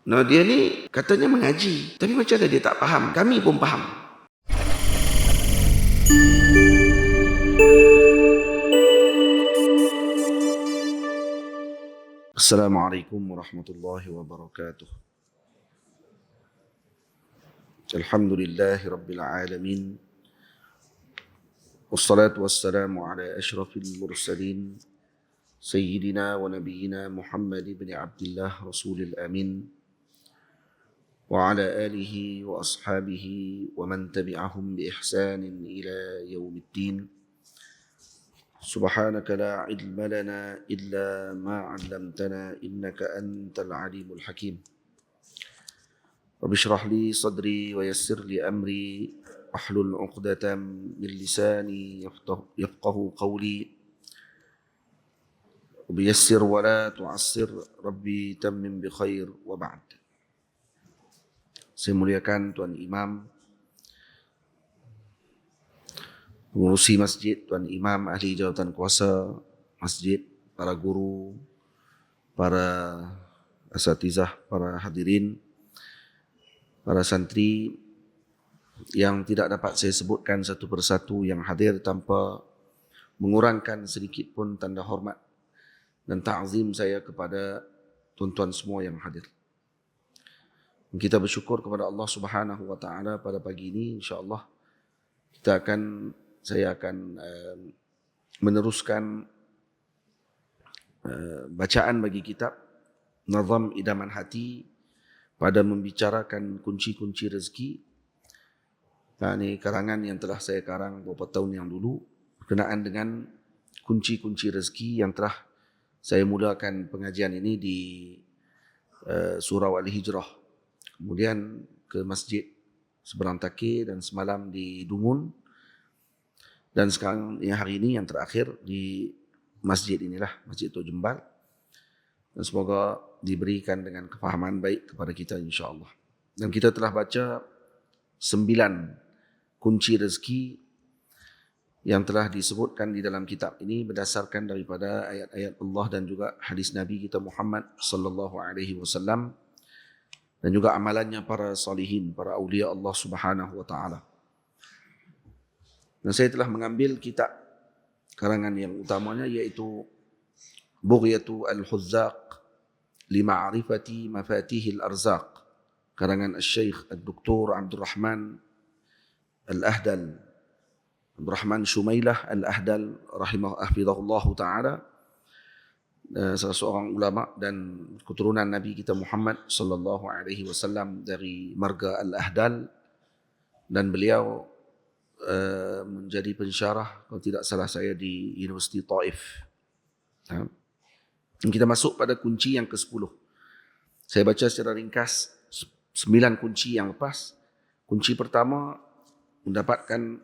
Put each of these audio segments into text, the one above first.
Nah, dia ni katanya mengaji, tapi macam mana dia tak faham? Kami pun faham. Assalamualaikum warahmatullahi wabarakatuh. Alhamdulillahi rabbil alamin. Wassalatu wassalamu ala ashrafil mursalin Sayyidina wa nabiyyina Muhammad ibn Abdullah Rasulil Amin wa ala alihi wa ashabihi wa man tabi'ahum bi ihsanin ila yaumiddin. Subhanaka la ilma lana illa ma 'allamtana innaka antal alimul hakim. Rabbi shrah li sadri wa yassir li amri wahlul 'uqdatam min lisani yafqahu qawli. Rabbi yassir wa la tu'assir, Rabbi tammim bi khair wa ba'd. Saya muliakan Tuan Imam, pengurusi masjid, Tuan Imam, ahli jawatan kuasa masjid, para guru, para asatizah, para hadirin, para santri yang tidak dapat saya sebutkan satu persatu yang hadir tanpa mengurangkan sedikit pun tanda hormat dan ta'zim saya kepada tuan-tuan semua yang hadir. Kita bersyukur kepada Allah Subhanahu wa taala pada pagi ini, insya-Allah saya akan meneruskan bacaan bagi kitab Nazam Idaman Hati pada membicarakan kunci-kunci rezeki. Ini karangan yang telah saya karang beberapa tahun yang dulu berkenaan dengan kunci-kunci rezeki yang telah saya mulakan pengajian ini di Surau Al-Hijrah. Kemudian ke Masjid Seberang Takir dan semalam di Dungun. Dan sekarang hari ini yang terakhir di masjid inilah, Masjid Tok Jembal. Dan semoga diberikan dengan kefahaman baik kepada kita insya-Allah. Dan kita telah baca 9 kunci rezeki yang telah disebutkan di dalam kitab ini berdasarkan daripada ayat-ayat Allah dan juga hadis Nabi kita Muhammad sallallahu alaihi wasallam dan juga amalannya para salihin, para aulia Allah Subhanahu wa taala. Dan saya telah mengambil kitab karangan yang utamanya iaitu Bughyatu Al-Huzzaq li Ma'rifati Mafatihil Arzaq, karangan Al-Syekh Dr. Abdul Rahman Al-Ahdal, Abdul Rahman Shumailah Al-Ahdal rahimahullahu ta'ala, salah seorang ulama dan keturunan Nabi kita Muhammad sallallahu alaihi wasallam dari marga Al-Ahdal, dan beliau menjadi pensyarah kalau tidak salah saya di Universiti Taif. Kita masuk pada kunci yang ke-10. Saya baca secara ringkas 9 kunci yang lepas. Kunci pertama mendapatkan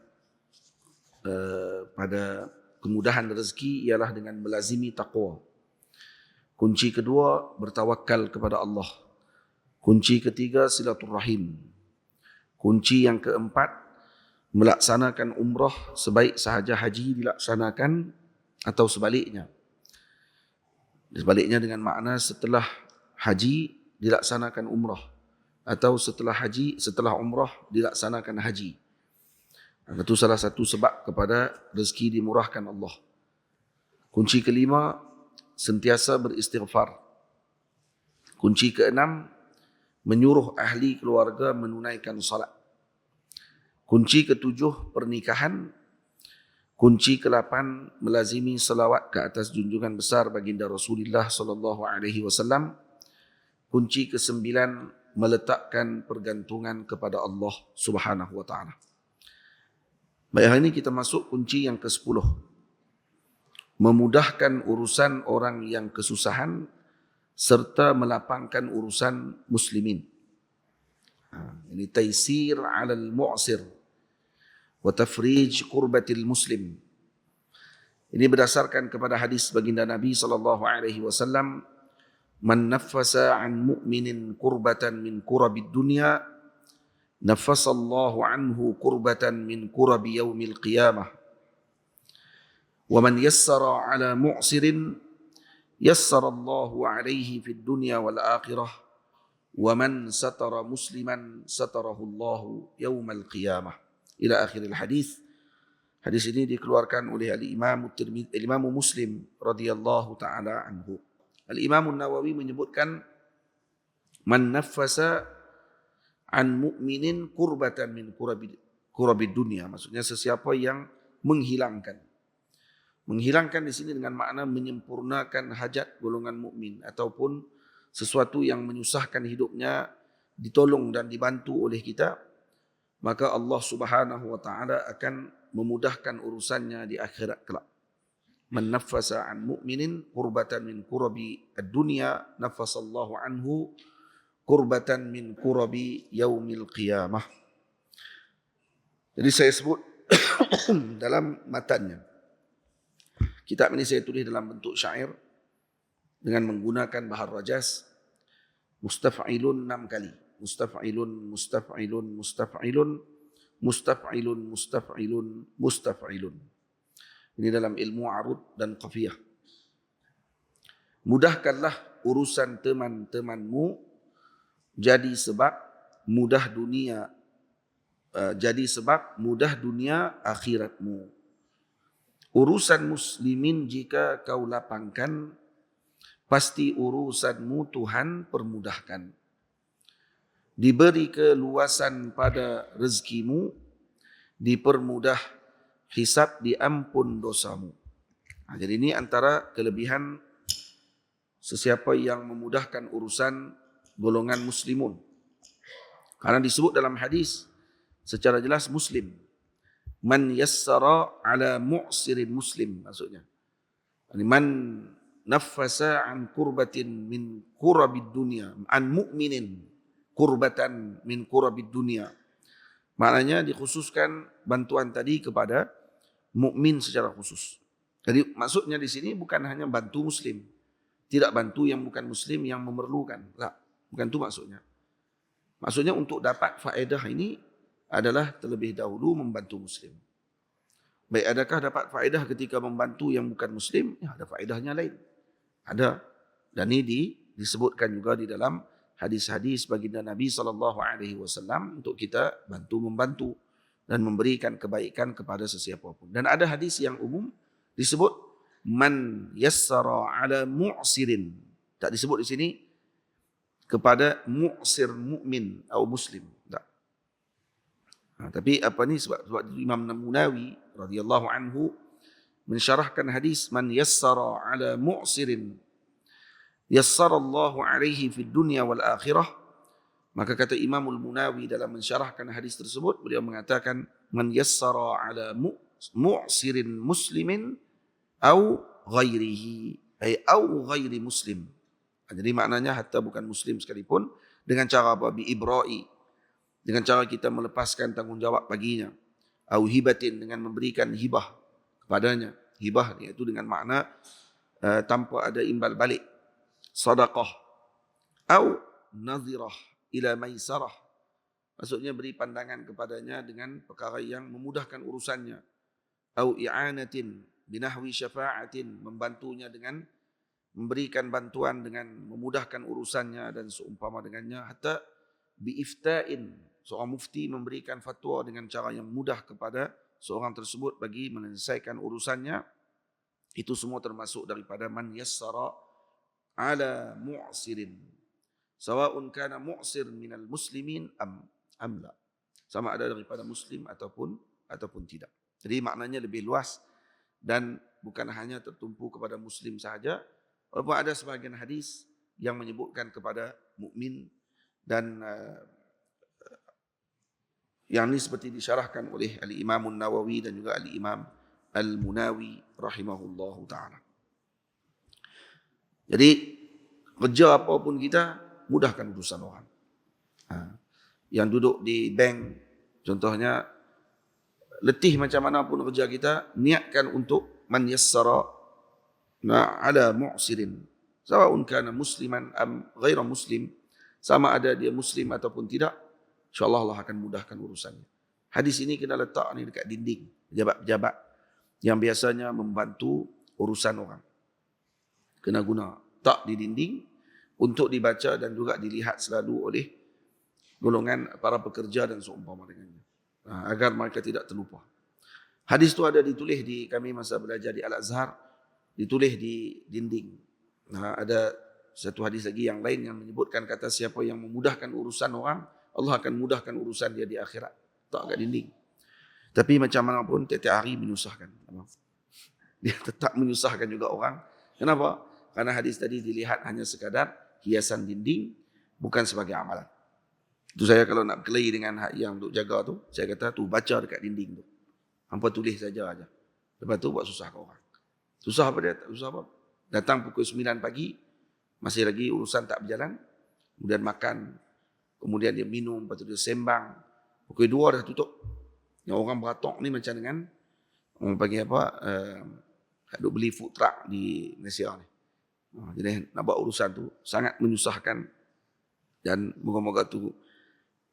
pada kemudahan rezeki ialah dengan melazimi taqwa. Kunci kedua bertawakal kepada Allah. Kunci ketiga silaturrahim. Kunci yang keempat melaksanakan umrah sebaik sahaja haji dilaksanakan atau sebaliknya. Sebaliknya dengan makna setelah haji dilaksanakan umrah atau setelah umrah dilaksanakan haji. Itu salah satu sebab kepada rezeki dimurahkan Allah. Kunci kelima, sentiasa beristighfar. Kunci keenam, menyuruh ahli keluarga menunaikan salat. Kunci ketujuh, pernikahan. Kunci ke-8, melazimi selawat ke atas junjungan besar baginda Rasulullah sallallahu alaihi wasallam. Kunci ke-9, meletakkan pergantungan kepada Allah Subhanahu wa taala. Baik, hari ini kita masuk kunci yang ke-10. Memudahkan urusan orang yang kesusahan serta melapangkan urusan muslimin. Ini taisir 'alal mu'sir wa tafrij kurbatil muslim. Ini berdasarkan kepada hadis baginda Nabi sallallahu alaihi wasallam, man naffasa 'an mu'minin kurbatan min kurabid dunya naffasallahu anhu kurbatan min kurabi yaumil qiyamah. Wa man yassara 'ala mu'sirin yassarallahu 'alaihi fid dunya wal akhirah wa man satara musliman satarahu Allahu yaumal qiyamah. Ila akhiril hadis. Hadis ini dikeluarkan oleh Al-Imam Muslim radhiyallahu taala anhu. Al-Imam Nawawi menyebutkan man naffasa an mu'minin kurbatan min kurabid dunia. Maksudnya sesiapa yang menghilangkan. Menghilangkan di sini dengan makna menyempurnakan hajat golongan mukmin ataupun sesuatu yang menyusahkan hidupnya ditolong dan dibantu oleh kita, maka Allah Subhanahu wa taala akan memudahkan urusannya di akhirat kelak. Man naffasa an mu'minin kurbatan min kurabi ad-dunya naffasallahu anhu kurbatan min kurabi yaumil qiyamah. Jadi saya sebut dalam matannya. Kitab ini saya tulis dalam bentuk syair dengan menggunakan bahar rajas. Mustaf'ilun 6 kali. Mustaf'ilun, mustaf'ilun, mustaf'ilun, mustaf'ilun, mustaf'ilun, mustaf'ilun. Ini dalam ilmu arud dan qafiyah. Mudahkanlah urusan teman-temanmu jadi sebab mudah dunia akhiratmu. Urusan muslimin jika kau lapangkan, pasti urusanmu Tuhan permudahkan. Diberi keluasan pada rezekimu, dipermudah hisab, diampun dosamu. Jadi ini antara kelebihan sesiapa yang memudahkan urusan golongan muslimun. Karena disebut dalam hadis secara jelas muslim. Man yassara ala mu'sirin muslim, maksudnya. Man naffasa an kurbatin min kurabid dunia, an mu'minin kurbatan min kurabid dunia. Maknanya dikhususkan bantuan tadi kepada mukmin secara khusus. Jadi maksudnya di sini bukan hanya bantu muslim, tidak bantu yang bukan muslim yang memerlukan. Tak, bukan itu maksudnya. Maksudnya untuk dapat faedah ini adalah terlebih dahulu membantu muslim. Baik, adakah dapat faedah ketika membantu yang bukan muslim? Ya, ada faedahnya lain. Ada. Dan ini disebutkan juga di dalam hadis-hadis baginda Nabi SAW untuk kita bantu-membantu dan memberikan kebaikan kepada sesiapa pun. Dan ada hadis yang umum disebut man yassara ala mu'sirin. Tak disebut di sini kepada mu'sir mukmin atau muslim. Tak. Tapi apa ni sebab Imam Nawawi radhiyallahu anhu mensyarahkan hadis man yassara ala mu'sirin yassarallahu alaihi fid dunya wal akhirah. Maka kata Imam Al-Munawi dalam mensyarahkan hadis tersebut, beliau mengatakan man yassara ala mu'sirin muslimin au ghairihi, ay au ghairi muslim. Jadi maknanya hatta bukan muslim sekalipun, dengan cara apa? Bi ibra'i, dengan cara kita melepaskan tanggungjawab baginya. Au hibatin, dengan memberikan hibah kepadanya. Hibah iaitu dengan makna tanpa ada imbal balik. Sadaqah. Au nazirah ila maisarah. Maksudnya beri pandangan kepadanya dengan perkara yang memudahkan urusannya. Au i'anatin binahwi syafa'atin, membantunya dengan memberikan bantuan dengan memudahkan urusannya dan seumpama dengannya. Hatta biifta'in, seorang mufti memberikan fatwa dengan cara yang mudah kepada seorang tersebut bagi menyelesaikan urusannya. Itu semua termasuk daripada man yassara ala mu'sirin. Sawa'un kana mu'sir minal muslimin am la. Sama ada daripada muslim ataupun tidak. Jadi maknanya lebih luas dan bukan hanya tertumpu kepada muslim sahaja. Walaupun ada sebahagian hadis yang menyebutkan kepada mukmin dan yang ini seperti disyarahkan oleh Al-Imam Nawawi dan juga Al-Imam Al-Munawi rahimahullahu ta'ala. Jadi kerja apapun kita, mudahkan urusan orang. Yang duduk di bank, contohnya, letih macam mana pun kerja kita, niatkan untuk man yassara ala mu'sirin. Sawa'un kana musliman am ghaira muslim, sama ada dia muslim ataupun tidak, insyaAllah Allah akan mudahkan urusannya. Hadis ini kena letak ni dekat dinding, pejabat-pejabat yang biasanya membantu urusan orang. Kena guna tak di dinding untuk dibaca dan juga dilihat selalu oleh golongan para pekerja dan seumpama dengannya. Agar mereka tidak terlupa. Hadis itu ada ditulis di kami masa belajar di Al-Azhar, ditulis di dinding. Ada satu hadis lagi yang lain yang menyebutkan kata siapa yang memudahkan urusan orang, Allah akan mudahkan urusan dia di akhirat. Tak kat dinding. Tapi macam mana pun tiap-tiap hari menyusahkan. Dia tetap menyusahkan juga orang. Kenapa? Karena hadis tadi dilihat hanya sekadar hiasan dinding, bukan sebagai amalan. Itu saya kalau nak berkelahi dengan hak yang untuk jaga tu, saya kata tu baca dekat dinding tu. Hampa tulis saja aja. Lepas tu buat susah ke orang. Susah apa dia? Susah apa? Datang pukul 9 pagi, masih lagi urusan tak berjalan. Kemudian makan, kemudian dia minum, lepas tu dia sembang. Pukul 2 dah tutup. Yang orang beratok ni macam dengan orang panggil apa? Duk beli food truck di Malaysia ni. Jadi nak buat urusan tu sangat menyusahkan dan moga-moga tu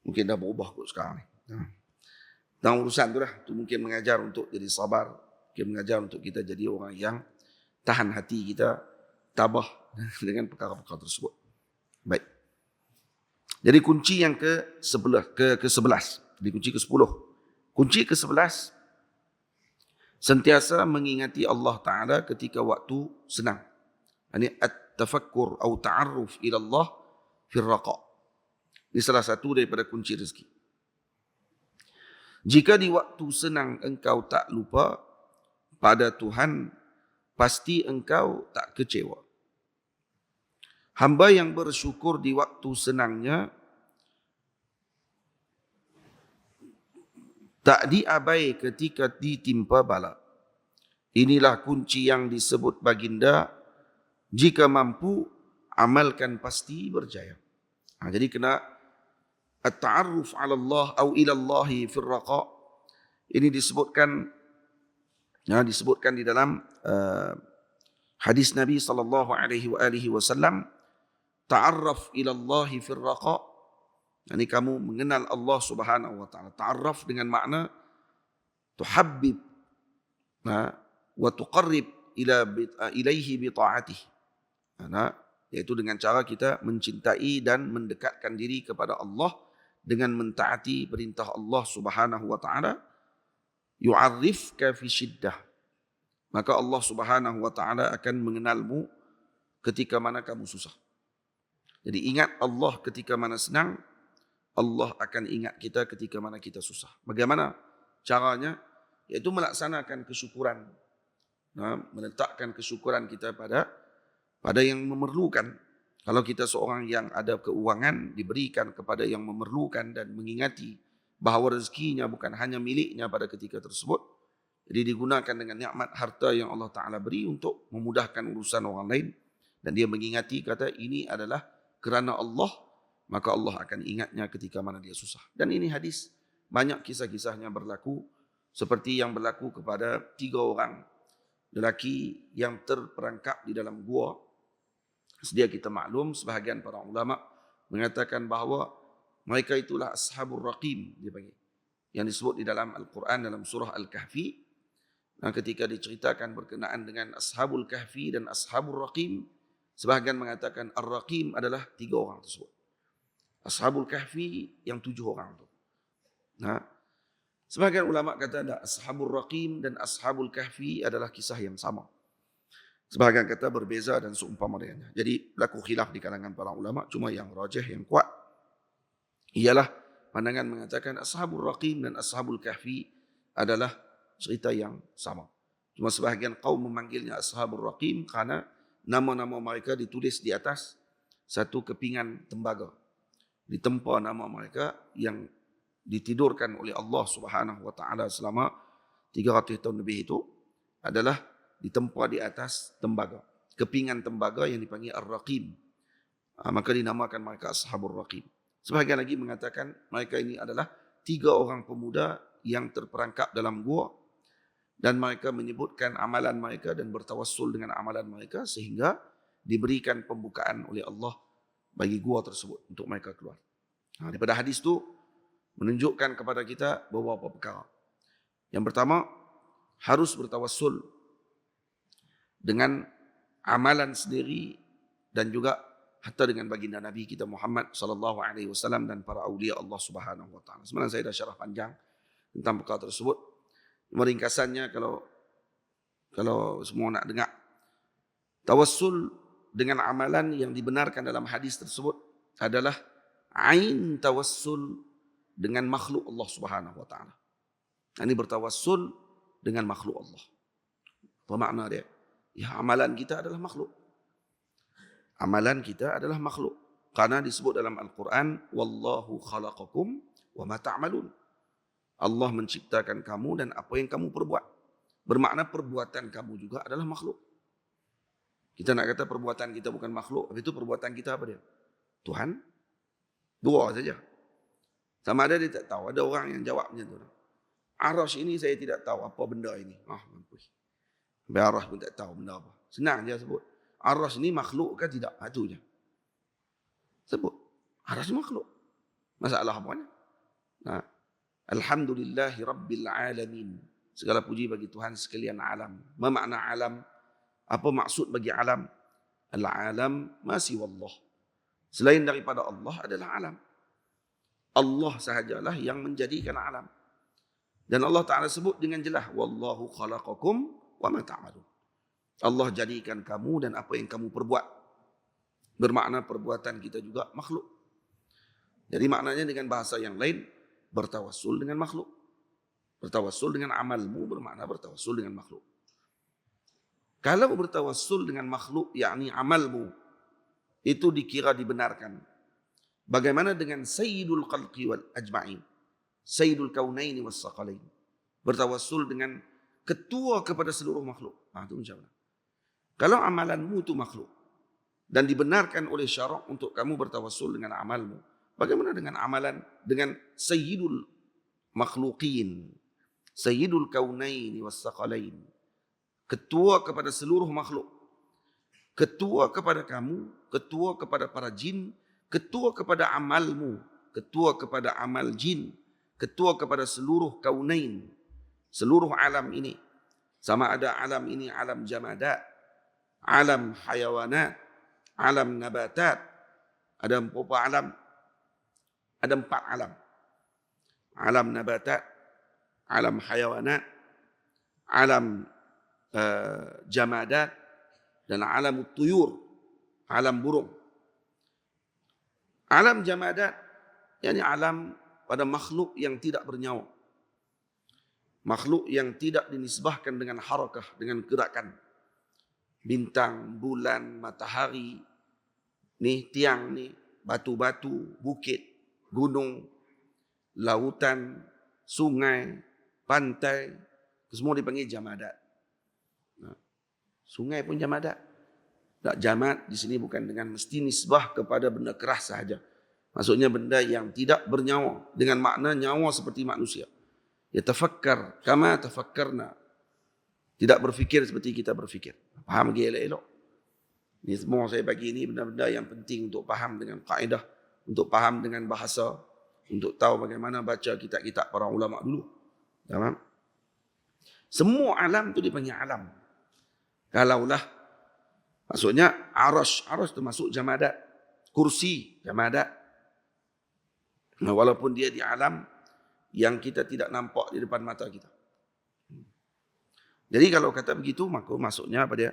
mungkin dah berubah kot sekarang ni. Dan urusan tu lah, tu mungkin mengajar untuk jadi sabar, mungkin mengajar untuk kita jadi orang yang tahan hati kita, tabah dengan perkara-perkara tersebut. Baik. Jadi kunci yang ke-11, jadi kunci ke-10. Kunci ke-11, sentiasa mengingati Allah Ta'ala ketika waktu senang. Ini at-tafakkur atau ta'arruf ila Allah fil raqa. Ini salah satu daripada kunci rezeki. Jika di waktu senang engkau tak lupa pada Tuhan, pasti engkau tak kecewa. Hamba yang bersyukur di waktu senangnya tak diabai ketika ditimpa bala. Inilah kunci yang disebut baginda, jika mampu amalkan pasti berjaya. Jadi kena at-ta'arruf 'ala Allah atau ila Allah fil raqa. Ini disebutkan di dalam hadis Nabi sallallahu alaihi wasallam, ta'arraf ila Allah fil raqa. Ini kamu mengenal Allah Subhanahu wa taala. Ta'arraf dengan makna tuhabbib wa tuqarrib ilaihi bi ta'atihi. Yaitu dengan cara kita mencintai dan mendekatkan diri kepada Allah dengan mentaati perintah Allah Subhanahu wa taala. Yu'arrifka fi syiddah. Maka Allah Subhanahu wa taala akan mengenalmu ketika mana kamu susah. Jadi ingat Allah ketika mana senang, Allah akan ingat kita ketika mana kita susah. Bagaimana caranya? Yaitu melaksanakan kesyukuran. Meletakkan kesyukuran kita pada yang memerlukan. Kalau kita seorang yang ada keuangan, diberikan kepada yang memerlukan dan mengingati bahawa rezekinya bukan hanya miliknya pada ketika tersebut. Jadi digunakan dengan nikmat harta yang Allah Ta'ala beri untuk memudahkan urusan orang lain. Dan dia mengingati kata ini adalah kerana Allah, maka Allah akan ingatnya ketika mana dia susah. Dan ini hadis, banyak kisah-kisahnya berlaku. Seperti yang berlaku kepada 3 orang lelaki yang terperangkap di dalam gua. Sedia kita maklum, sebahagian para ulama mengatakan bahawa mereka itulah Ashabul Raqim, dia panggil, yang disebut di dalam Al-Quran dalam surah Al-Kahfi. Dan ketika diceritakan berkenaan dengan Ashabul Kahfi dan Ashabul Raqim, sebahagian mengatakan Ar-Raqim adalah 3 orang tersebut. Ashabul Kahfi yang 7 orang itu. Sebahagian ulama kata ada Ashabul Raqim dan Ashabul Kahfi adalah kisah yang sama. Sebahagian kata berbeza dan seumpama dengannya. Jadi berlaku khilaf di kalangan para ulama. Cuma yang rajih, yang kuat ialah pandangan mengatakan Ashabul Raqim dan Ashabul Kahfi adalah cerita yang sama. Cuma sebahagian kaum memanggilnya Ashabul Raqim kerana nama-nama mereka ditulis di atas satu kepingan tembaga. Ditempa nama mereka yang ditidurkan oleh Allah Subhanahu wa taala selama 300 tahun lebih itu adalah ditempa di atas tembaga. Kepingan tembaga yang dipanggil Ar-Raqim. Maka dinamakan mereka Ashabul Raqim. Sebahagian lagi mengatakan mereka ini adalah 3 orang pemuda yang terperangkap dalam gua dan mereka menyebutkan amalan mereka dan bertawassul dengan amalan mereka sehingga diberikan pembukaan oleh Allah bagi gua tersebut untuk mereka keluar. Daripada hadis itu menunjukkan kepada kita beberapa perkara. Yang pertama, harus bertawassul dengan amalan sendiri dan juga hatta dengan baginda Nabi kita Muhammad sallallahu alaihi wasallam dan para aulia Allah Subhanahu wa taala. Sebenarnya saya dah syarah panjang tentang perkara tersebut. Meringkasannya kalau semua nak dengar, tawassul dengan amalan yang dibenarkan dalam hadis tersebut adalah ain tawassul dengan makhluk Allah Subhanahu wa taala. Ini bertawassul dengan makhluk Allah. Apa makna dia? Ya, amalan kita adalah makhluk. Amalan kita adalah makhluk. Karena disebut dalam Al-Quran, wallahu khalaqakum wa ma ta'malun. Allah menciptakan kamu dan apa yang kamu perbuat. Bermakna perbuatan kamu juga adalah makhluk. Kita nak kata perbuatan kita bukan makhluk, tapi itu perbuatan kita apa dia? Tuhan. Dua saja. Sama ada dia tak tahu. Ada orang yang jawab macam tu. Arash ini saya tidak tahu apa benda ini. Mampus. Sampai Arash pun tak tahu benda apa. Senang dia sebut. Arash ini makhluk ke tidak? Itu je. Sebut. Arash ini makhluk. Masalah apa ni? Nah. Alhamdulillahi Rabbil Alamin. Segala puji bagi Tuhan sekalian alam. Apa makna alam? Apa maksud bagi alam? Al-alam masih wallah. Selain daripada Allah adalah alam. Allah sahajalah yang menjadikan alam. Dan Allah Ta'ala sebut dengan jelas. Wallahu khalaqakum wa ma ta'malun. Allah jadikan kamu dan apa yang kamu perbuat. Bermakna perbuatan kita juga makhluk. Jadi maknanya dengan bahasa yang lain, bertawassul dengan makhluk. Bertawassul dengan amalmu bermakna bertawassul dengan makhluk. Kalau bertawassul dengan makhluk, yakni amalmu, itu dikira dibenarkan. Bagaimana dengan Sayyidul Khalqi wal Ajma'in? Sayyidul Kaunaini was Saqalain. Bertawassul dengan ketua kepada seluruh makhluk. Itu insyaAllah. Kalau amalanmu itu makhluk, dan dibenarkan oleh syarak untuk kamu bertawassul dengan amalmu, bagaimana dengan amalan dengan Sayyidul Makhluqin, Sayyidul Kaunaini was Saqalain, ketua kepada seluruh makhluk, ketua kepada kamu, ketua kepada para jin, ketua kepada amalmu, ketua kepada amal jin, ketua kepada seluruh kaunain, seluruh alam ini. Sama ada alam ini alam jamadat, alam hayawanat, alam nabatat. Ada berapa alam? Ada 4 alam. Alam nabatat, alam hayawanat, alam jamadat, dan alam tuyur, alam burung. Alam jamadat, yakni alam pada makhluk yang tidak bernyawa. Makhluk yang tidak dinisbahkan dengan harakah, dengan gerakan. Bintang, bulan, matahari, ni tiang ni, batu-batu, bukit, gunung, lautan, sungai, pantai, semua dipanggil jamadat. Sungai pun jamadat. Tak, jamat di sini bukan dengan mesti nisbah kepada benda keras sahaja. Maksudnya benda yang tidak bernyawa dengan makna nyawa seperti manusia. Yatafakkar kama tafakkarna. Tidak berfikir seperti kita berfikir. Faham lagi elok-elok. Ini semua saya bagi ini benda-benda yang penting untuk faham dengan kaedah, untuk faham dengan bahasa, untuk tahu bagaimana baca kitab-kitab para ulama dulu. Faham? Semua alam itu dipanggil alam. Kalaulah maksudnya arash termasuk jamadat, kursi jamadat. Walaupun dia di alam yang kita tidak nampak di depan mata kita. Jadi kalau kata begitu, maka maksudnya apa dia?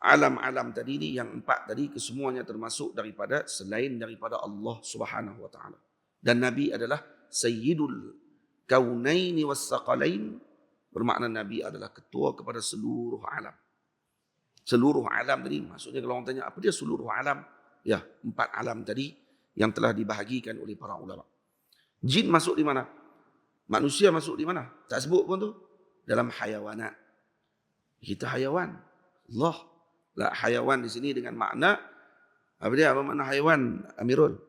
Alam-alam tadi ni yang 4 tadi kesemuanya termasuk daripada selain daripada Allah Subhanahu wa taala. Dan Nabi adalah Sayyidul Kaunaini was Saqalain, bermakna Nabi adalah ketua kepada seluruh alam. Seluruh alam tadi, maksudnya kalau orang tanya apa dia seluruh alam? Ya, 4 alam tadi yang telah dibahagikan oleh para ulama. Jin masuk di mana? Manusia masuk di mana? Tak sebut pun tu. Dalam hayawanat. Kita hayawan. Allah. Lah, hayawan di sini dengan makna apa dia? Apa makna hayawan, Amirul?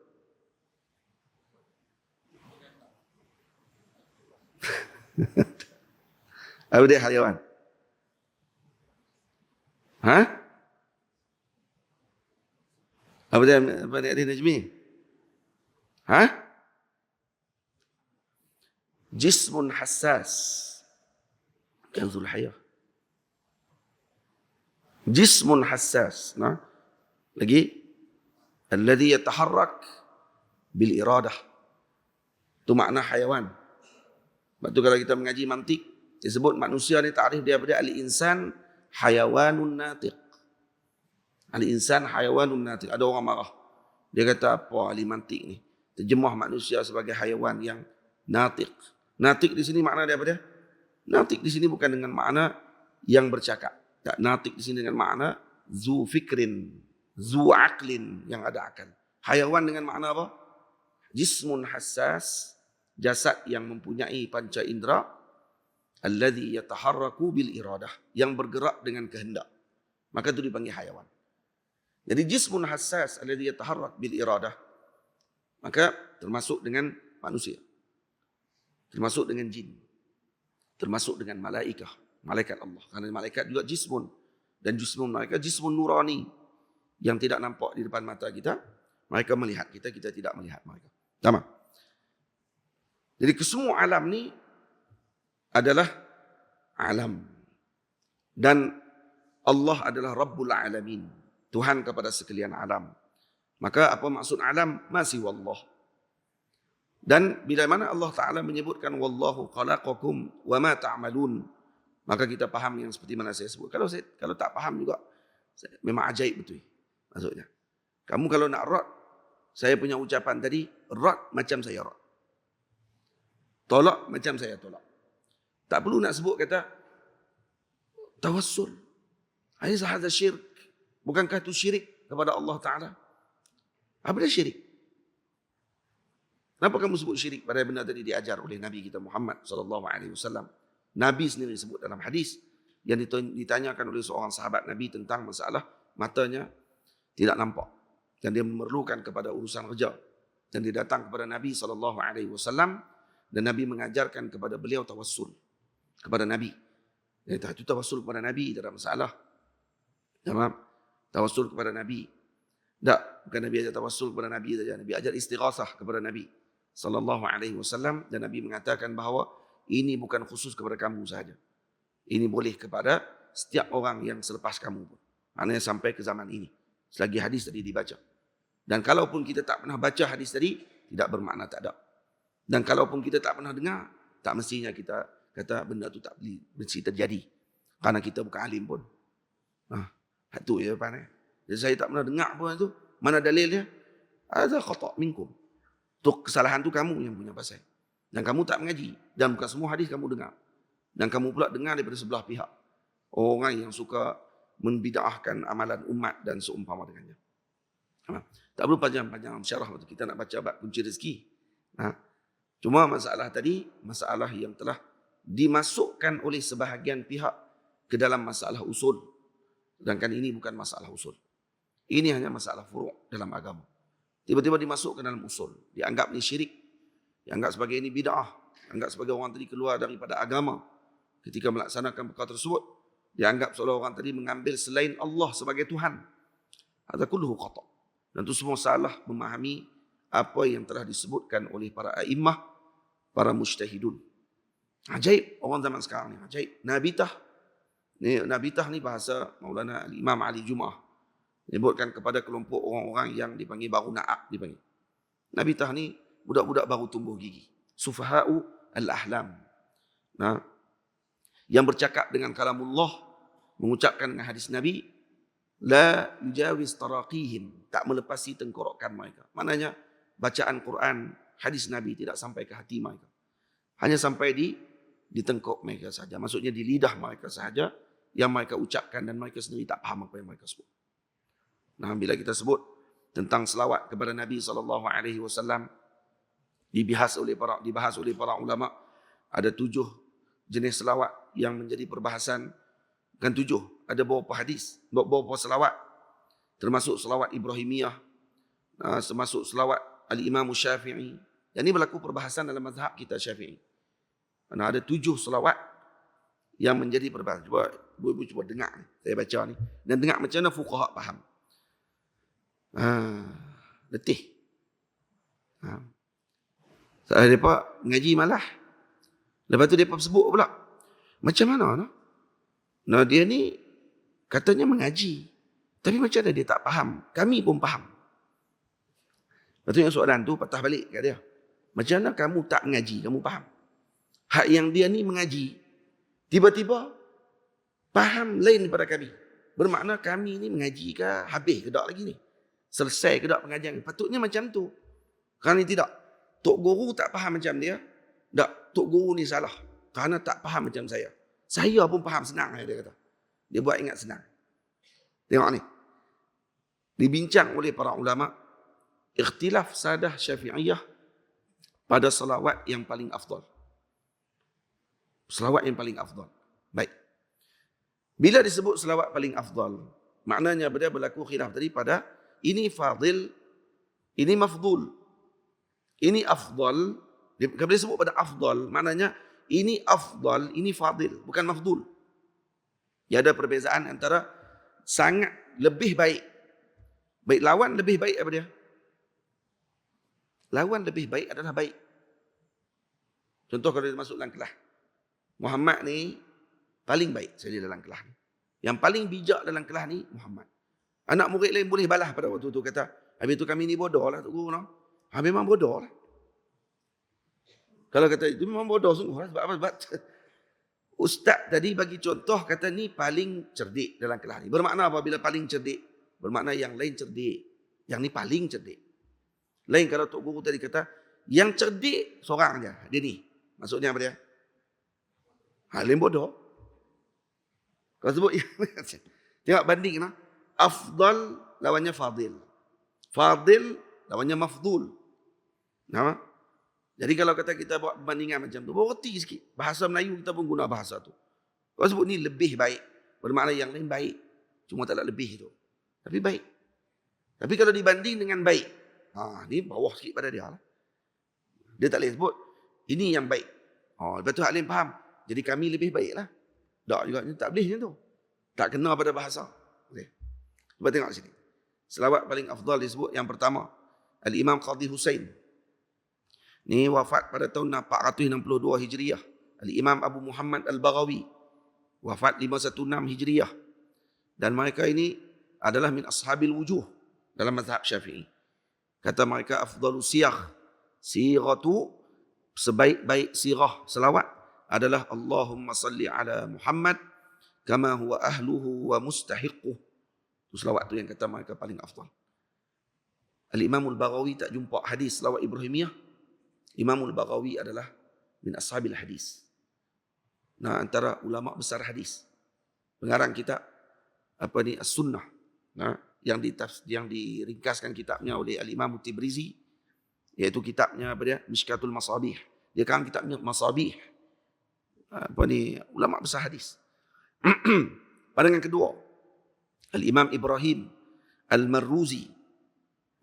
Apa dia hayawan? Ha? Apa dia Najmi? Ha? Jismun hassas. Kanzul hayah. Jismun hassas. Nah. Lagi? alladhi yataharrak bil iradah. Itu makna hayawan. Sebab tu kalau kita mengaji mantik, disebut manusia ni ta'rif dia daripada al-insan hayawanun natiq. Al-insan hayawanun natiq. Ada orang marah. Dia kata apa ahli mantik ni? Terjemah manusia sebagai hayawan yang natiq. Natiq di sini makna dia apa dia? Natiq di sini bukan dengan makna yang bercakap. Tak, natiq di sini dengan makna zu fikrin, zu aqlin, yang ada akal. Hayawan dengan makna apa? Jismun hassas, jasad yang mempunyai panca indera, alladhi yataharraku bil iradah, yang bergerak dengan kehendak. Maka itu dipanggil hayawan. Jadi jismun hassas alladhi yataharrak bil iradah, maka termasuk dengan manusia, termasuk dengan jin, termasuk dengan malaikat Allah. Karena malaikat juga jismun, dan jismun malaikat jismun nurani, yang tidak nampak di depan mata kita. Mereka melihat kita, kita tidak melihat mereka. Sama. Jadi kesemua alam ni adalah alam. Dan Allah adalah Rabbul Alamin, Tuhan kepada sekalian alam. Maka apa maksud alam? Masih wallah. Dan bila mana Allah Ta'ala menyebutkan wallahu khalaqakum wa ma ta'malun, maka kita faham yang seperti mana saya sebut. Kalau tak faham juga, memang ajaib betul. Maksudnya, kamu kalau nak rot, saya punya ucapan tadi, rot macam saya rot, tolak macam saya tolak. Tak perlu nak sebut kata tawassul. Alaysa hadha syirk? Bukankah itu syirik kepada Allah Ta'ala? Apa dia syirik? Kenapa kamu sebut syirik pada benda tadi diajar oleh Nabi kita Muhammad SAW? Nabi sendiri sebut dalam hadis yang ditanyakan oleh seorang sahabat Nabi tentang masalah matanya tidak nampak dan dia memerlukan kepada urusan kerja, dan dia datang kepada Nabi SAW, dan Nabi mengajarkan kepada beliau tawassul kepada Nabi. Dia kata, itu tawassul kepada Nabi, tak ada masalah. Tawassul kepada Nabi. Tak, bukan Nabi ajar tawassul kepada Nabi saja. Nabi ajar istighasah kepada Nabi SAW, dan Nabi mengatakan bahawa ini bukan khusus kepada kamu sahaja. Ini boleh kepada setiap orang yang selepas kamu pun. Maknanya sampai ke zaman ini, selagi hadis tadi dibaca. Dan kalaupun kita tak pernah baca hadis tadi, tidak bermakna tak ada. Dan kalaupun kita tak pernah dengar, tak mestinya kita kata benda tu tak mesti terjadi. Karena kita bukan alim pun. Itu ya Pak. Jadi saya tak pernah dengar pun itu. Mana dalilnya? Ada khata' minkum. Kesalahan tu kamu yang punya pasal. Dan kamu tak mengaji. Dan bukan semua hadis kamu dengar. Dan kamu pula dengar daripada sebelah pihak. Orang yang suka membida'ahkan amalan umat dan seumpama dengannya. Tak perlu panjang-panjang syarah waktu kita nak baca bab kunci rezeki. Cuma masalah tadi, masalah yang telah dimasukkan oleh sebahagian pihak ke dalam masalah usul. Sedangkan ini bukan masalah usul. Ini hanya masalah furu' dalam agama. Tiba-tiba dimasukkan dalam usul. Dianggap ini syirik. Dianggap sebagai ini bid'ah. Dianggap sebagai orang tadi keluar daripada agama. Ketika melaksanakan perkara tersebut, dianggap seolah orang tadi mengambil selain Allah sebagai Tuhan. Hadza kulluhu khata'. Dan itu semua salah memahami apa yang telah disebutkan oleh para a'immah, para mujtahidun. Ajaib orang zaman sekarang ni, ajaib. Nabitah ni bahasa Maulana Imam Ali Jum'ah. Menyebutkan kepada kelompok orang-orang yang dipanggil baru na'ak dipanggil. Nabitah ni budak-budak baru tumbuh gigi. Sufaha'u al-ahlam. Yang bercakap dengan kalamullah, mengucapkan dengan hadis Nabi, la yujawiz taraqihim, tak melepasi tengkorokan mereka. Maknanya bacaan Quran, hadis Nabi tidak sampai ke hati mereka. Hanya sampai di tengkok mereka saja. Maksudnya di lidah mereka saja yang mereka ucapkan, dan mereka sendiri tak faham apa yang mereka sebut. Bila kita sebut tentang selawat kepada Nabi SAW, dibahas oleh para ulama, ada 7 jenis selawat yang menjadi perbahasan. Bukan 7, ada beberapa hadis, beberapa selawat, termasuk selawat Ibrahimiyah, termasuk selawat Al-Imam Syafi'i. Yang ini berlaku perbahasan dalam mazhab kita Syafi'i. Ada 7 selawat yang menjadi perbahasan. Cuba dengar ni. Saya baca ni. Dan dengar macam mana fuqaha faham. Letih. Saya mereka mengaji malah. Lepas tu mereka sebut pula. Macam mana? Dia ni katanya mengaji. Tapi macam mana dia tak faham? Kami pun faham. Lepas tu yang soalan tu patah balik kat dia. Macam mana kamu tak mengaji, kamu faham? Hak yang dia ni mengaji, tiba-tiba faham lain daripada kami. Bermakna kami ni mengaji ke habis ke tak lagi ni? Selesai ke tak pengajian? Patutnya macam tu. Kerana tidak. Tok Guru tak faham macam dia. Tak, Tok Guru ni salah. Kerana tak faham macam saya. Saya pun faham senang, dia kata. Dia buat ingat senang. Tengok ni. Dibincang oleh para ulama, ikhtilaf sadah Syafi'iyah pada salawat yang paling afdal. Salawat yang paling afdal. Baik. Bila disebut salawat paling afdal, maknanya dia berlaku khilaf tadi pada ini fadil, ini mafdul. Ini afdal, bila disebut pada afdal, maknanya ini afdal, ini fadil, bukan mafdul. Ya, ada perbezaan antara sangat lebih baik. Baik lawan lebih baik apa dia? Lawan lebih baik adalah baik. Contoh kalau dia masuk dalam kelas. Muhammad ni paling baik sekali dalam kelas ni. Yang paling bijak dalam kelas ni Muhammad. Anak murid lain boleh balas pada waktu tu, kata, habis tu kami ni bodoh lah Tok Guru. No? Memang bodoh lah. Kalau kata itu memang bodoh sungguh lah. Sebab apa? Sebab ustaz tadi bagi contoh, kata ni paling cerdik dalam kelas ni. Bermakna apa bila paling cerdik? Bermakna yang lain cerdik. Yang ni paling cerdik. Lain kalau Tok Guru tadi kata, yang cerdik seorang je. Dia ni. Maksudnya apa dia? Lain bodoh. Kalau sebut, tengok banding. No? Afdal lawannya fadil. Fadil lawannya mafdul. Nah, jadi kalau kata kita buat perbandingan macam tu, bererti sikit. Bahasa Melayu kita pun guna bahasa tu. Kalau sebut ni lebih baik, bermakna yang lain baik. Cuma tak ada lebih tu. Tapi baik. Tapi kalau dibanding dengan baik, ni bawah sikit pada dia lah. Dia tak boleh sebut, ini yang baik. Lepas tu Halim faham. Jadi kami lebih baik lah. Tak juga, tak boleh macam tu. Tak kena pada bahasa. Okay. Cuba tengok sini. Selawat paling afdal disebut yang pertama, Al-Imam Qadhi Husain. Ni wafat pada tahun 462 Hijriah. Al-Imam Abu Muhammad Al-Baghawi. Wafat 516 Hijriah. Dan mereka ini adalah min ashabil wujuh dalam mazhab Syafi'i. Kata mereka afdalu siyah. Siratu, sebaik-baik sirah selawat adalah Allahumma salli ala Muhammad kama huwa ahluhu wa mustahiquh. Itu selawat tu yang kata mereka paling afdal. Al-Imam Al-Baghawi tak jumpa hadis selawat Ibrahimiyah. Imam Al-Baghawi adalah min ashabil hadis. Nah, antara ulama besar hadis. Pengarang kitab As-Sunnah. Nah, yang diringkaskan kitabnya oleh Al-Imam Tibrizi, iaitu kitabnya Mishkatul Masabih. Dia kan kitabnya Masabih. Ulama besar hadis. Pandangan kedua, Al-Imam Ibrahim Al-Marruzi,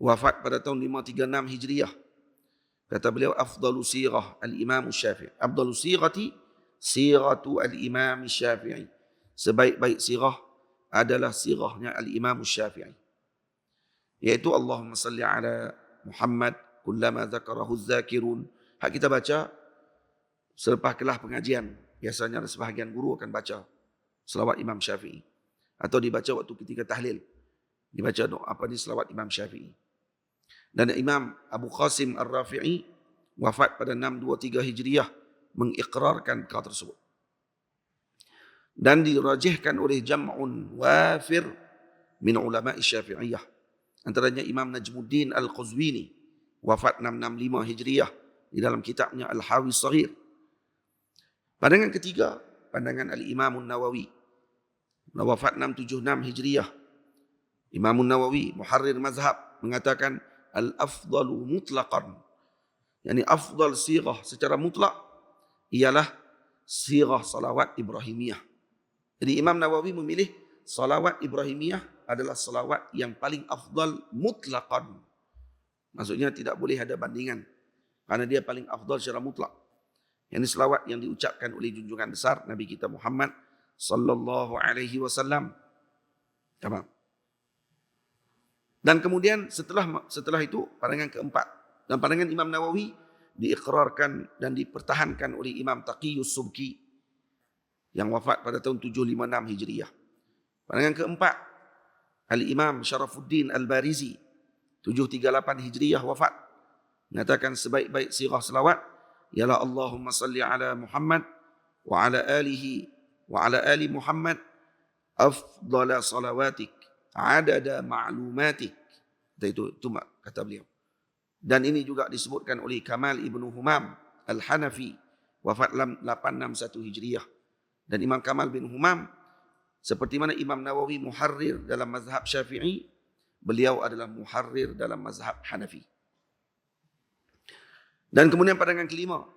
wafat pada tahun 536 Hijriah. Kata beliau, afdalu sirah Al-Imam Syafi'i. Afdalu sirati siratu Al-Imam Syafi'i. Sebaik-baik sirah adalah sirahnya Al-Imam Syafi'i. Iaitu Allahumma salli ala Muhammad kullama zakarahu dzakirun. Hak kita baca selepas kelas pengajian. Biasanya ada sebahagian guru akan baca selawat Imam Syafi'i. Atau dibaca waktu ketika tahlil. Dibaca selawat Imam Syafi'i. Dan Imam Abu Qasim Ar-Rafi'i wafat pada 623 Hijriah mengikrarkan perkara tersebut. Dan dirajihkan oleh jam'un wafir min ulama' Syafi'iyah. Antaranya Imam Najmuddin Al-Quzwini wafat 665 Hijriah di dalam kitabnya Al-Hawi Saghir. Pandangan ketiga, pandangan Al-Imam Nawawi. Wafat 676 Hijriah. Imam Nawawi, muharrir mazhab, mengatakan al-afdalu mutlaqan. Yani afdal sirah secara mutlak ialah sirah salawat Ibrahimiyah. Jadi Imam Nawawi memilih salawat Ibrahimiyah adalah salawat yang paling afdal mutlaqan. Maksudnya tidak boleh ada bandingan. Karena dia paling afdal secara mutlak. Yang selawat yang diucapkan oleh junjungan besar Nabi kita Muhammad sallallahu alaihi wasallam. Tamam. Dan kemudian setelah itu pandangan keempat, dan pandangan Imam Nawawi diikrarkan dan dipertahankan oleh Imam Taqiyus Subki yang wafat pada tahun 756 Hijriah. Pandangan keempat, Al-Imam Syarafuddin Al-Barizi 738 Hijriyah wafat. Mengatakan sebaik-baik sirah selawat ialah Allahumma salli ala Muhammad wa ala alihi wa ala ali Muhammad afdala salawatik adada ma'lumatik. Itu kata beliau. Dan ini juga disebutkan oleh Kamal Ibnu Humam Al-Hanafi, wafat 861 Hijriyah. Dan Imam Kamal bin Humam, seperti mana Imam Nawawi muharrir dalam mazhab Syafi'i, beliau adalah muharrir dalam mazhab Hanafi. Dan kemudian pandangan kelima,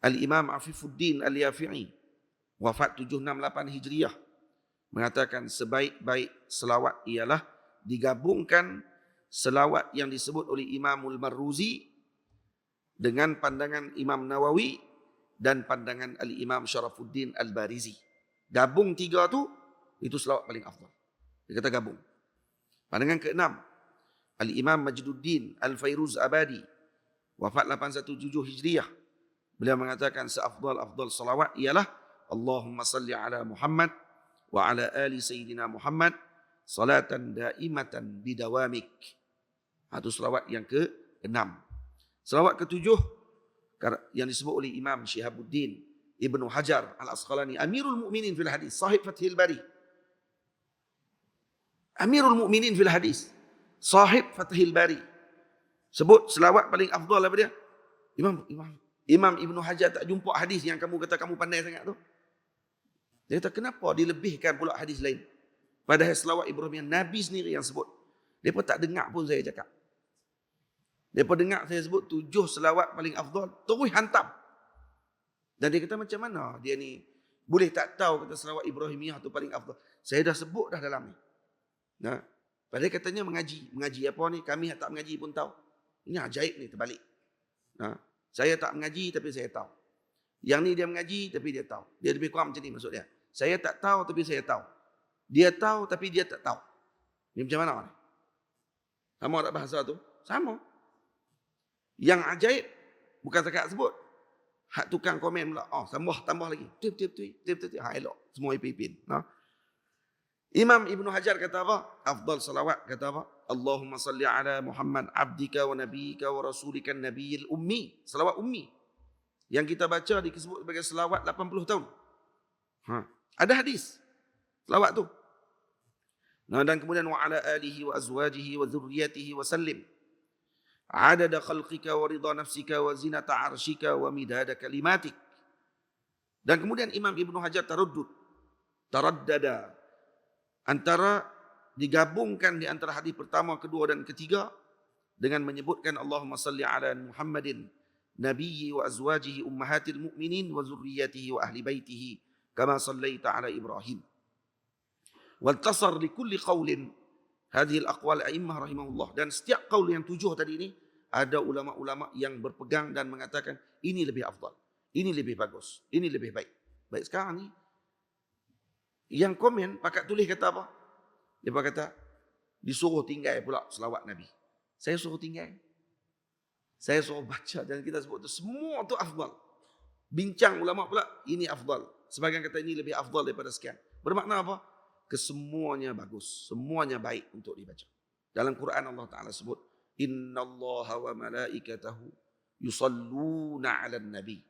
Al-Imam Afifuddin Al-Yafi'i, wafat 768 Hijriyah, mengatakan sebaik-baik selawat ialah digabungkan selawat yang disebut oleh Imamul Marruzi dengan pandangan Imam Nawawi dan pandangan Al-Imam Syarafuddin Al-Barizi. Gabung tiga tu, itu selawat paling afdal. Dia kata gabung. Pandangan keenam, Al-Imam Majduddin Al-Fairuz Abadi, wafat 817 Hijriyah. Beliau mengatakan seafdal-afdal salawat ialah Allahumma salli ala Muhammad wa ala ali Sayyidina Muhammad salatan daimatan bidawamik. Itu selawat yang ke-6. Selawat ke-7 yang disebut oleh Imam Syihabuddin Ibnu Hajar Al-Asqalani, Amirul Mukminin fil Hadis, sahib Fathil Bari. Amirul Mukminin fil Hadis, sahib Fathil Bari. Sebut selawat paling afdal apa dia? Imam Ibnu Hajar tak jumpa hadis yang kamu kata kamu pandai sangat tu. Dia kata kenapa dilebihkan pula hadis lain? Padahal selawat Ibrahim yang Nabi sendiri yang sebut. Mereka tak dengar pun saya cakap. Mereka dengar saya sebut 7 selawat paling afdal, terus hantam. Dan dia kata macam mana dia ni boleh tak tahu kata selawat Ibrahimiyah tu paling afdal. Saya dah sebut dah dalam ni. Nah, padahal katanya mengaji. Mengaji apa ni? Kami tak mengaji pun tahu. Ini ajaib ni terbalik. Nah, saya tak mengaji tapi saya tahu. Yang ni dia mengaji tapi dia tahu. Dia lebih kurang macam ni maksud dia. Saya tak tahu tapi saya tahu. Dia tahu tapi dia tak tahu. Ini macam mana? Sama tak bahasa tu? Sama. Yang ajaib bukan cakap sebut. Hak tukang komen pula. Oh, tambah lagi. Tip. Ha, elok. Semua ipin. Nah. Imam Ibnu Hajar kata apa? Afdal salawat kata apa? Allahumma salli ala Muhammad abdika wa nabiyika wa rasulika nabiyil ummi. Salawat ummi. Yang kita baca disebut sebagai selawat 80 tahun. Ada hadis selawat tu. Nah, dan kemudian wa ala alihi wa azwajihi wa dzurriyyatihi wa sallim. Adada khalqika wa ridha nafsika wa zinata arshika wa midada kalimatik. Dan kemudian Imam Ibnu Hajar taraddada antara digabungkan di antara hadis pertama, kedua dan ketiga dengan menyebutkan Allahumma salli ala Muhammadin nabiyyi wa azwajihi ummahatil mu'minin wa zurriyyatihi wa ahli baitihi kama sallaita ala Ibrahim. Waltasar li kulli qawlin hadhihi al-aqwal a'immah rahimahullah. Dan setiap qaul yang 7 tadi ini ada ulama-ulama yang berpegang dan mengatakan ini lebih afdal, ini lebih bagus, ini lebih baik. Baik, sekarang ni yang komen pakat tulis kata apa? Dia kata disuruh tinggal pula selawat Nabi. Saya suruh tinggal. Saya suruh baca dan kita sebut tu semua tu afdal. Bincang ulama pula ini afdal. Sebagian kata ini lebih afdal daripada sekian. Bermakna apa? Kesemuanya bagus, semuanya baik untuk dibaca. Dalam Quran Allah Taala sebut innallaha wa malaikatahu yusalluna 'alan nabi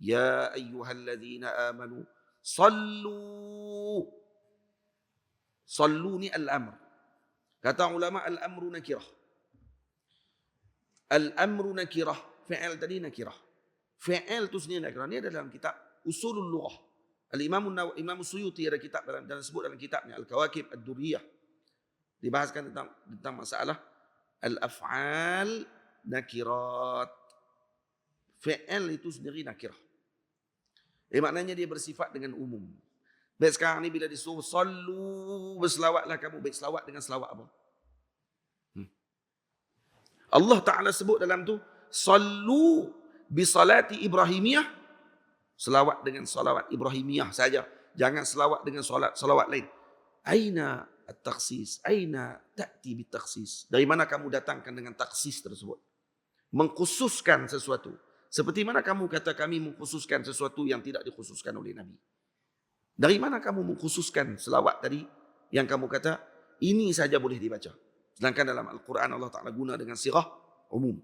ya ayyuhalladzina amanu sallu. Sallu ni al-amr. Kata ulama al-amru nakirah. Al-amru nakirah, fi'il tadi nakirah. Fi'il tu sendiri nakirah. Ni ada dalam kitab Usulul Lughah. Imam Suyuti ada kitab dalam sebut dalam kitabnya Al-Kawakib Ad-Durriyah. Dibahaskan tentang masalah al-af'al nakirat. Fi'il itu sendiri nakirah. Maknanya dia bersifat dengan umum. Baik, sekarang ni bila disuruh sallu, berselawatlah kamu. Baik, selawat dengan selawat apa? Allah Ta'ala sebut dalam tu sallu bi salati Ibrahimiyah. Selawat dengan salawat Ibrahimiyah saja. Jangan selawat dengan salawat lain. Aina at-takhsis? Aina ta'ti bit-takhsis? Dari mana kamu datangkan dengan taksis tersebut? Mengkhususkan sesuatu. Seperti mana kamu kata kami mengkhususkan sesuatu yang tidak dikhususkan oleh Nabi? Dari mana kamu mengkhususkan selawat tadi yang kamu kata ini saja boleh dibaca? Sedangkan dalam Al-Quran Allah Ta'ala guna dengan sirah umum.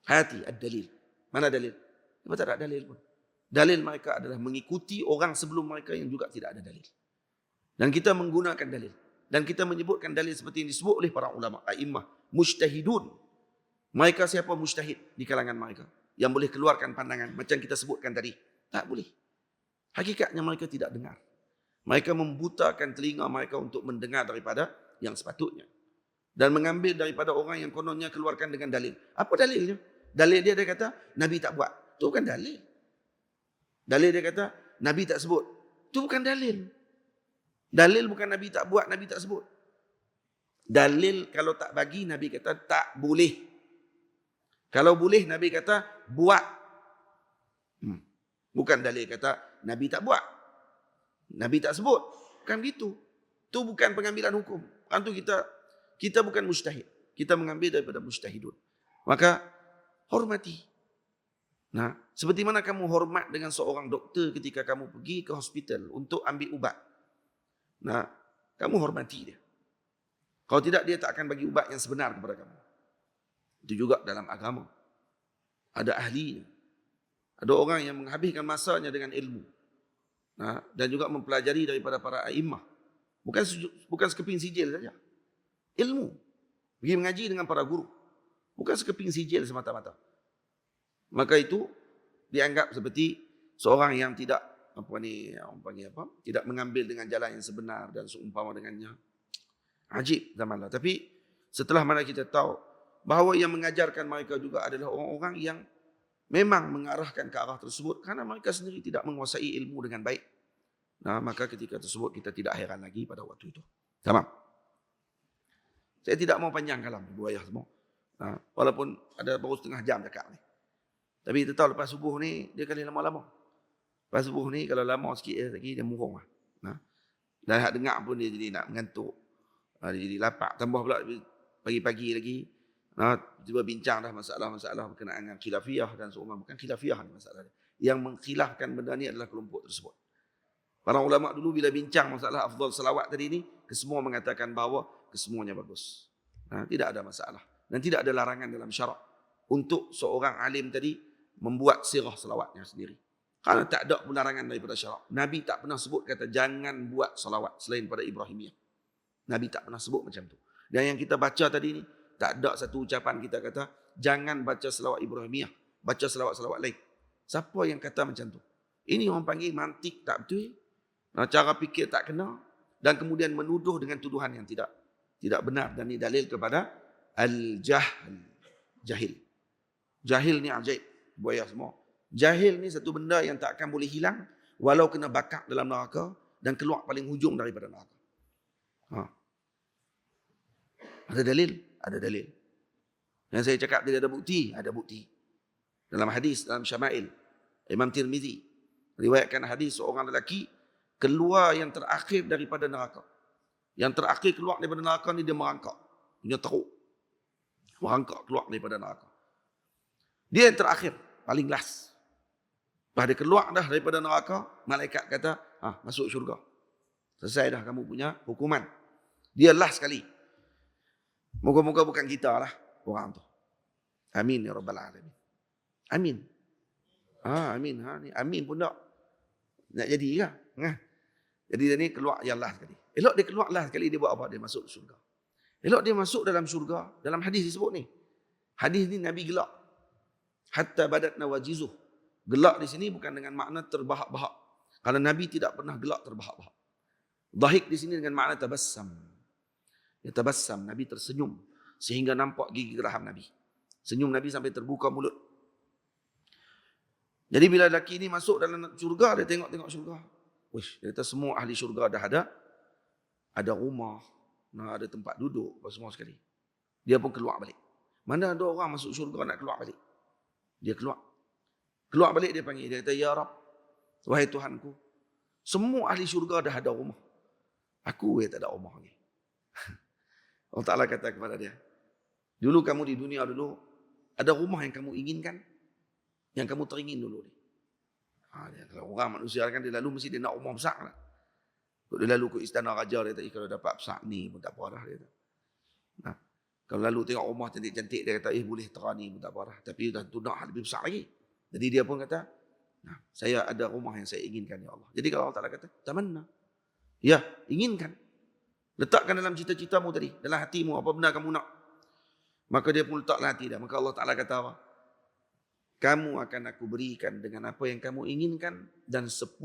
Hati ad-dalil. Mana dalil? Mereka tak ada dalil pun. Dalil mereka adalah mengikuti orang sebelum mereka yang juga tidak ada dalil. Dan kita menggunakan dalil. Dan kita menyebutkan dalil seperti yang disebut oleh para ulama, a'immah, mujtahidun. Mereka siapa mujtahid di kalangan mereka? Yang boleh keluarkan pandangan. Macam kita sebutkan tadi. Tak boleh. Hakikatnya mereka tidak dengar. Mereka membutakan telinga mereka untuk mendengar daripada yang sepatutnya. Dan mengambil daripada orang yang kononnya keluarkan dengan dalil. Apa dalilnya? Dalil dia kata, Nabi tak buat. Itu bukan dalil. Dalil dia kata, Nabi tak sebut. Itu bukan dalil. Dalil bukan Nabi tak buat, Nabi tak sebut. Dalil kalau tak bagi, Nabi kata tak boleh. Kalau boleh, Nabi kata buat. Bukan dalil kata Nabi tak buat. Nabi tak sebut. Bukan gitu. Itu bukan pengambilan hukum. Itu kita bukan mujtahid. Kita mengambil daripada mujtahidun. Maka hormati. Nah, seperti mana kamu hormat dengan seorang doktor ketika kamu pergi ke hospital untuk ambil ubat. Nah, kamu hormati dia. Kalau tidak, dia tak akan bagi ubat yang sebenar kepada kamu. Itu juga dalam agama. Ada ahlinya. Ada orang yang menghabiskan masanya dengan ilmu. Nah, dan juga mempelajari daripada para a'immah. Bukan sekeping sijil saja. Ilmu. Pergi mengaji dengan para guru. Bukan sekeping sijil semata-mata. Maka itu dianggap seperti seorang yang tidak tidak mengambil dengan jalan yang sebenar dan seumpama dengannya. Ajib zamanlah. Tapi setelah mana kita tahu bahawa yang mengajarkan mereka juga adalah orang-orang yang memang mengarahkan ke arah tersebut karena mereka sendiri tidak menguasai ilmu dengan baik. Nah, maka ketika tersebut kita tidak heran lagi pada waktu itu. Tamam. Saya tidak mau panjang kalam ibu ayah semua. Nah, walaupun ada baru setengah jam cakap ni. Tapi kita tahu lepas subuh ni dia kali lama-lama. Lepas subuh ni kalau lama sikit lagi dia murung lah. Nah, dan hak dengar pun dia jadi nak mengantuk. Dia jadi lapar. Tambah pula pagi-pagi lagi. Nah, tiba bincang dah masalah-masalah berkenaan dengan khilafiyah dan seumpama. Bukan khilafiyah ni masalah dia. Yang mengkhilafkan benda ni adalah kelompok tersebut. Para ulama dulu bila bincang masalah afdal salawat tadi ni, kesemua mengatakan bahawa kesemuanya bagus. Nah, tidak ada masalah. Dan tidak ada larangan dalam syarak untuk seorang alim tadi membuat sirah salawatnya sendiri. Kerana tak ada larangan daripada syarak. Nabi tak pernah sebut kata jangan buat salawat selain pada Ibrahimiyah. Nabi tak pernah sebut macam tu. Dan yang kita baca tadi ni, tak ada satu ucapan kita kata jangan baca salawat Ibrahimiyah, baca salawat-salawat lain. Siapa yang kata macam tu? Ini orang panggil mantik tak betul. Cara fikir tak kena dan kemudian menuduh dengan tuduhan yang tidak benar dan ini dalil kepada al-jahl. Jahil. Jahil ni ajaib. Buaya semua. Jahil ni satu benda yang tak akan boleh hilang walau kena bakar dalam neraka dan keluar paling hujung daripada neraka. Ada dalil? Ada dalil. Yang saya cakap tidak ada bukti? Ada bukti. Dalam hadis, dalam Syama'il, Imam Tirmizi riwayatkan hadis seorang lelaki keluar yang terakhir daripada neraka. Yang terakhir keluar daripada neraka ni dia merangkak. Punya teruk. Merangkak keluar daripada neraka. Dia yang terakhir, paling last. Lepas dia keluar dah daripada neraka, malaikat kata, masuk syurga. Selesai dah kamu punya hukuman. Dia last sekali. Moga-moga bukan kita lah orang tu. Amin ya rabbal alamin. Amin. Amin. Amin pun tak. Nak jadi ke? Jadi dia ni keluar yang last sekali. Elok dia keluar last sekali, dia buat apa? Dia masuk syurga. Elok dia masuk dalam syurga. Dalam hadis disebut ni. Hadis ni Nabi gelak. Hatta badat nawajizuh. Gelak di sini bukan dengan makna terbahak-bahak. Karena Nabi tidak pernah gelak terbahak-bahak. Dahik di sini dengan makna tabassam. Dia tabassam. Nabi tersenyum. Sehingga nampak gigi geraham Nabi. Senyum Nabi sampai terbuka mulut. Jadi bila lelaki ini masuk dalam syurga, dia tengok-tengok syurga. Wish, dia kata semua ahli syurga dah ada rumah, ada tempat duduk, semua sekali. Dia pun keluar balik. Mana ada orang masuk syurga nak keluar balik? Dia keluar. Keluar balik dia panggil, dia kata, Ya Rab, wahai Tuhanku, semua ahli syurga dah ada rumah. Aku tak ada rumah lagi. Allah Ta'ala kata kepada dia, dulu kamu di dunia dulu, ada rumah yang kamu inginkan, yang kamu teringin dulu ni. Kalau orang manusia kan dia lalu mesti dia nak rumah besar lah. Kalau dia lalu ke istana raja, dia kata, kalau dapat besar ni pun tak apa dah. Dia Nah, kalau lalu tengok rumah cantik-cantik, dia kata, boleh terani pun tak apa lah. Tapi dah tu nak lebih besar lagi. Jadi dia pun kata, nah, saya ada rumah yang saya inginkan, ya Allah. Jadi kalau Allah Ta'ala kata, tamanna. Ya, inginkan. Letakkan dalam cita-citamu tadi, dalam hatimu, apa benar kamu nak. Maka dia pun letaklah hati dia. Maka Allah Ta'ala kata apa? Kamu akan aku berikan dengan apa yang kamu inginkan dan 10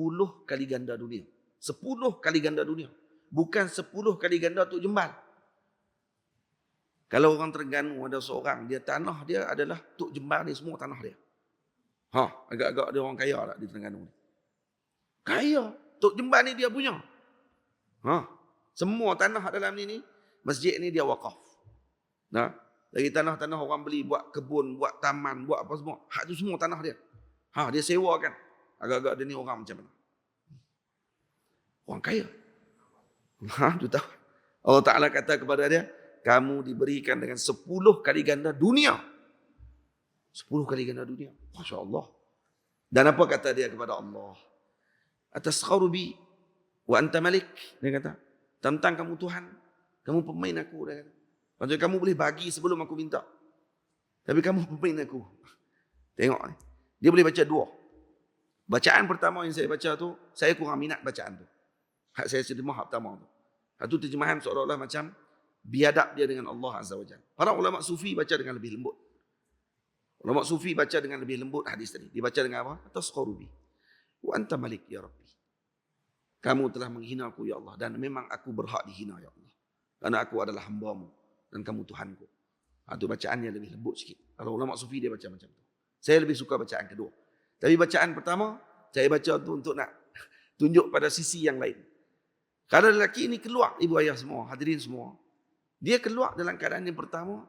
kali ganda dunia. 10 kali ganda dunia. Bukan 10 kali ganda Tok Jembal. Kalau orang Terengganu ada seorang, dia tanah dia adalah Tok Jembal ni semua tanah dia. Agak-agak dia orang kaya tak di Terengganu ni. Kaya. Tok Jembal ni dia punya. Semua tanah dalam ni, masjid ni dia wakaf. Nah, dari tanah-tanah orang beli buat kebun, buat taman, buat apa semua. Hak tu semua tanah dia. Dia sewakan. Agak-agak dia ni orang macam mana? Orang kaya. Tu tahu. Allah Ta'ala kata kepada dia, kamu diberikan dengan 10 kali ganda dunia. 10 kali ganda dunia. Masya Allah. Dan apa kata dia kepada Allah? Ataskharu bi wa anta malik. Dia kata, tentang kamu Tuhan, kamu pemain aku. Dia kata. Maksudnya kamu boleh bagi sebelum aku minta. Tapi kamu pemain aku. Tengok ni. Dia boleh baca 2. Bacaan pertama yang saya baca tu, saya kurang minat bacaan tu. Hak saya terjemah hak pertama tu. Hak tu terjemahan seolah-olah macam biadab dia dengan Allah Azza wa Jalla. Para ulama sufi baca dengan lebih lembut. Ulama sufi baca dengan lebih lembut hadis tadi. Dibaca dengan apa? Taskharu bi wa anta malik ya Rabbi. Kamu telah menghina aku ya Allah. Dan memang aku berhak dihina ya Allah. Kerana aku adalah hamba-Mu. Dan kamu Tuhanku. Itu bacaannya lebih lembut sikit. Kalau ulama sufi dia baca macam tu. Saya lebih suka bacaan kedua. Tapi bacaan pertama, saya baca tu untuk nak tunjuk pada sisi yang lain. Kalau lelaki ini keluar, ibu ayah semua, hadirin semua. Dia keluar dalam keadaan yang pertama.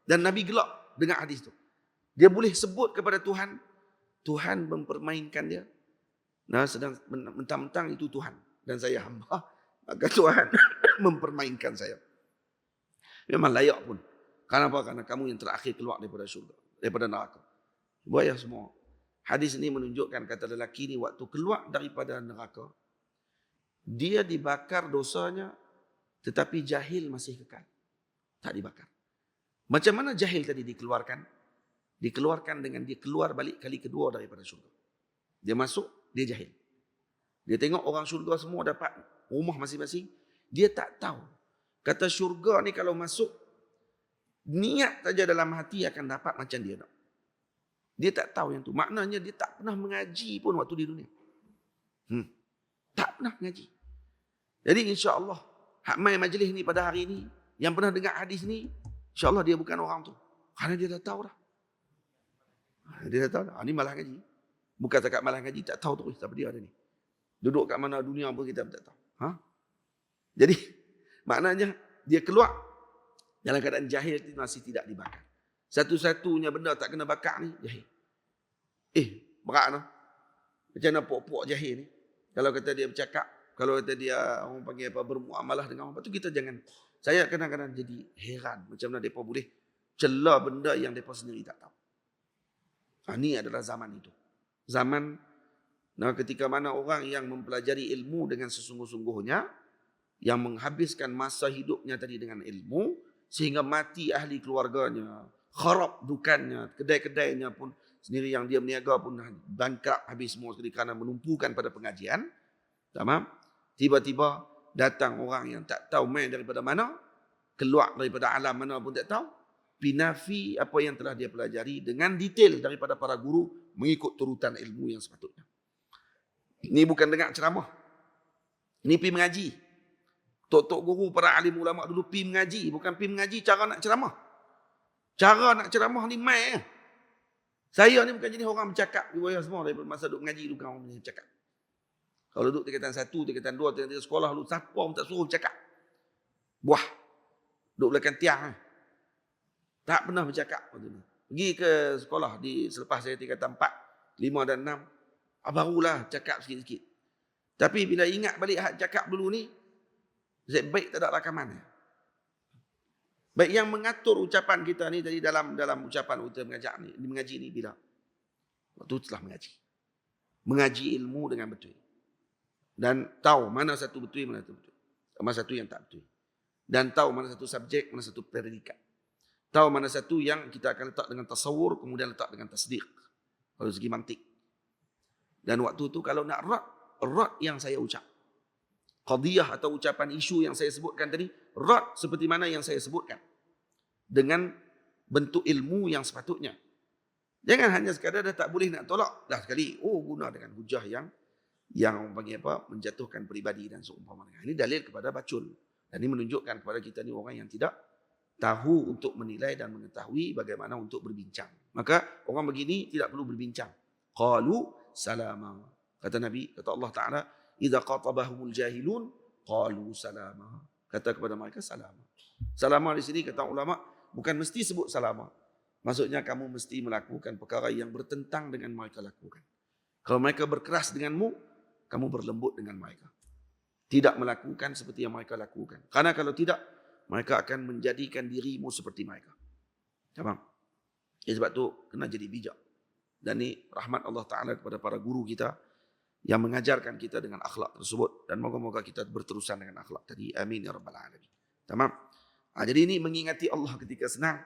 Dan Nabi gelak dengar hadis tu. Dia boleh sebut kepada Tuhan. Tuhan mempermainkan dia. Nah, sedang mentang-mentang itu Tuhan. Dan saya hamba. Maka Tuhan mempermainkan saya. Memang layak pun. Kenapa? Karena kamu yang terakhir keluar daripada syurga. Daripada neraka. Ibu ayah semua. Hadis ini menunjukkan kata lelaki ini waktu keluar daripada neraka. Dia dibakar dosanya. Tetapi jahil masih kekal. Tak dibakar. Macam mana jahil tadi dikeluarkan? Dikeluarkan dengan dia keluar balik kali kedua daripada syurga. Dia masuk, dia jahil. Dia tengok orang syurga semua dapat rumah masing-masing. Dia tak tahu. Kata syurga ni kalau masuk, niat saja dalam hati akan dapat macam dia nak. Dia tak tahu yang tu. Maknanya dia tak pernah mengaji pun waktu di dunia. Tak pernah mengaji. Jadi insya-Allah, hak mai majlis ni pada hari ni, yang pernah dengar hadis ni, insya-Allah dia bukan orang tu. Kerana dia dah tahu dah. Dia dah tahu dah. Ni malah ngaji. Bukan cakap malah ngaji, tak tahu terus siapa dia ada ni. Duduk kat mana dunia pun kita tak tahu. Jadi, maknanya dia keluar dalam keadaan jahil masih tidak dibakar. Satu-satunya benda tak kena bakar ni, jahil. Berat no? Macam mana pok-pok jahil ni? Kalau kata dia bercakap, kalau kata dia orang panggil apa, bermuamalah dengan orang, tu kita jangan. Saya kadang-kadang jadi heran macam mana mereka boleh celah benda yang mereka sendiri tak tahu. Ini adalah zaman itu. Zaman ketika mana orang yang mempelajari ilmu dengan sesungguh-sungguhnya, yang menghabiskan masa hidupnya tadi dengan ilmu, sehingga mati ahli keluarganya, kharab dukannya, kedai-kedainya pun sendiri yang dia berniaga pun bangkrut habis semua sekali kerana menumpukan pada pengajian. Tamam? Tiba-tiba datang orang yang tak tahu main daripada mana, keluar daripada alam mana pun tak tahu, pinafi apa yang telah dia pelajari dengan detail daripada para guru mengikut turutan ilmu yang sepatutnya. Ini bukan dengar ceramah. Ini pergi mengaji. Tok-tok guru, para alim ulama dulu pergi mengaji. Bukan pergi mengaji cara nak ceramah. Cara nak ceramah ni mai. Saya ni bukan jenis orang bercakap. Ibu semua daripada masa duduk mengaji dulu kan orang bercakap. Kalau duduk tingkatan 1, tingkatan 2, tingkatan 3 sekolah dulu, siapa pun tak suruh bercakap. Buah. Duduk belakang tiang. Tak pernah bercakap. Pergi ke sekolah selepas saya tingkatan 4, 5 dan 6. Barulah cakap sikit-sikit. Tapi bila ingat balik hak cakap dulu ni, baik tak ada rakaman. Baik yang mengatur ucapan kita ni tadi dalam ucapan kita mengaji ni bila? Waktu telah mengaji. Mengaji ilmu dengan betul. Dan tahu mana satu betul, mana satu betul. Sama satu yang tak betul. Dan tahu mana satu subjek, mana satu predikat. Tahu mana satu yang kita akan letak dengan tasawur, kemudian letak dengan tasdiq. Kalau segi mantik. Dan waktu itu kalau nak rat yang saya ucap. Qadiyah atau ucapan isu yang saya sebutkan tadi, rat seperti mana yang saya sebutkan. Dengan bentuk ilmu yang sepatutnya. Jangan hanya sekadar dah tak boleh nak tolak. Dah sekali, guna dengan hujah yang panggil apa, menjatuhkan peribadi dan seumpamanya. Ini dalil kepada bacul. Dan ini menunjukkan kepada kita ni orang yang tidak tahu untuk menilai dan mengetahui bagaimana untuk berbincang. Maka orang begini tidak perlu berbincang. Qalu salama. Kata Nabi, kata Allah Ta'ala, idza qatabahumul jahilun qalu salama. Kata kepada mereka salama. Salama di sini kata ulama bukan mesti sebut salama. Maksudnya kamu mesti melakukan perkara yang bertentang dengan mereka lakukan. Kalau mereka berkeras denganmu, kamu berlembut dengan mereka. Tidak melakukan seperti yang mereka lakukan. Karena kalau tidak, mereka akan menjadikan dirimu seperti mereka. Faham? Sebab tu kena jadi bijak. Dan ini rahmat Allah Ta'ala kepada para guru kita yang mengajarkan kita dengan akhlak tersebut. Dan moga-moga kita berterusan dengan akhlak tadi. Amin ya rabbal alamin. Tamam. Jadi ini mengingati Allah ketika senang.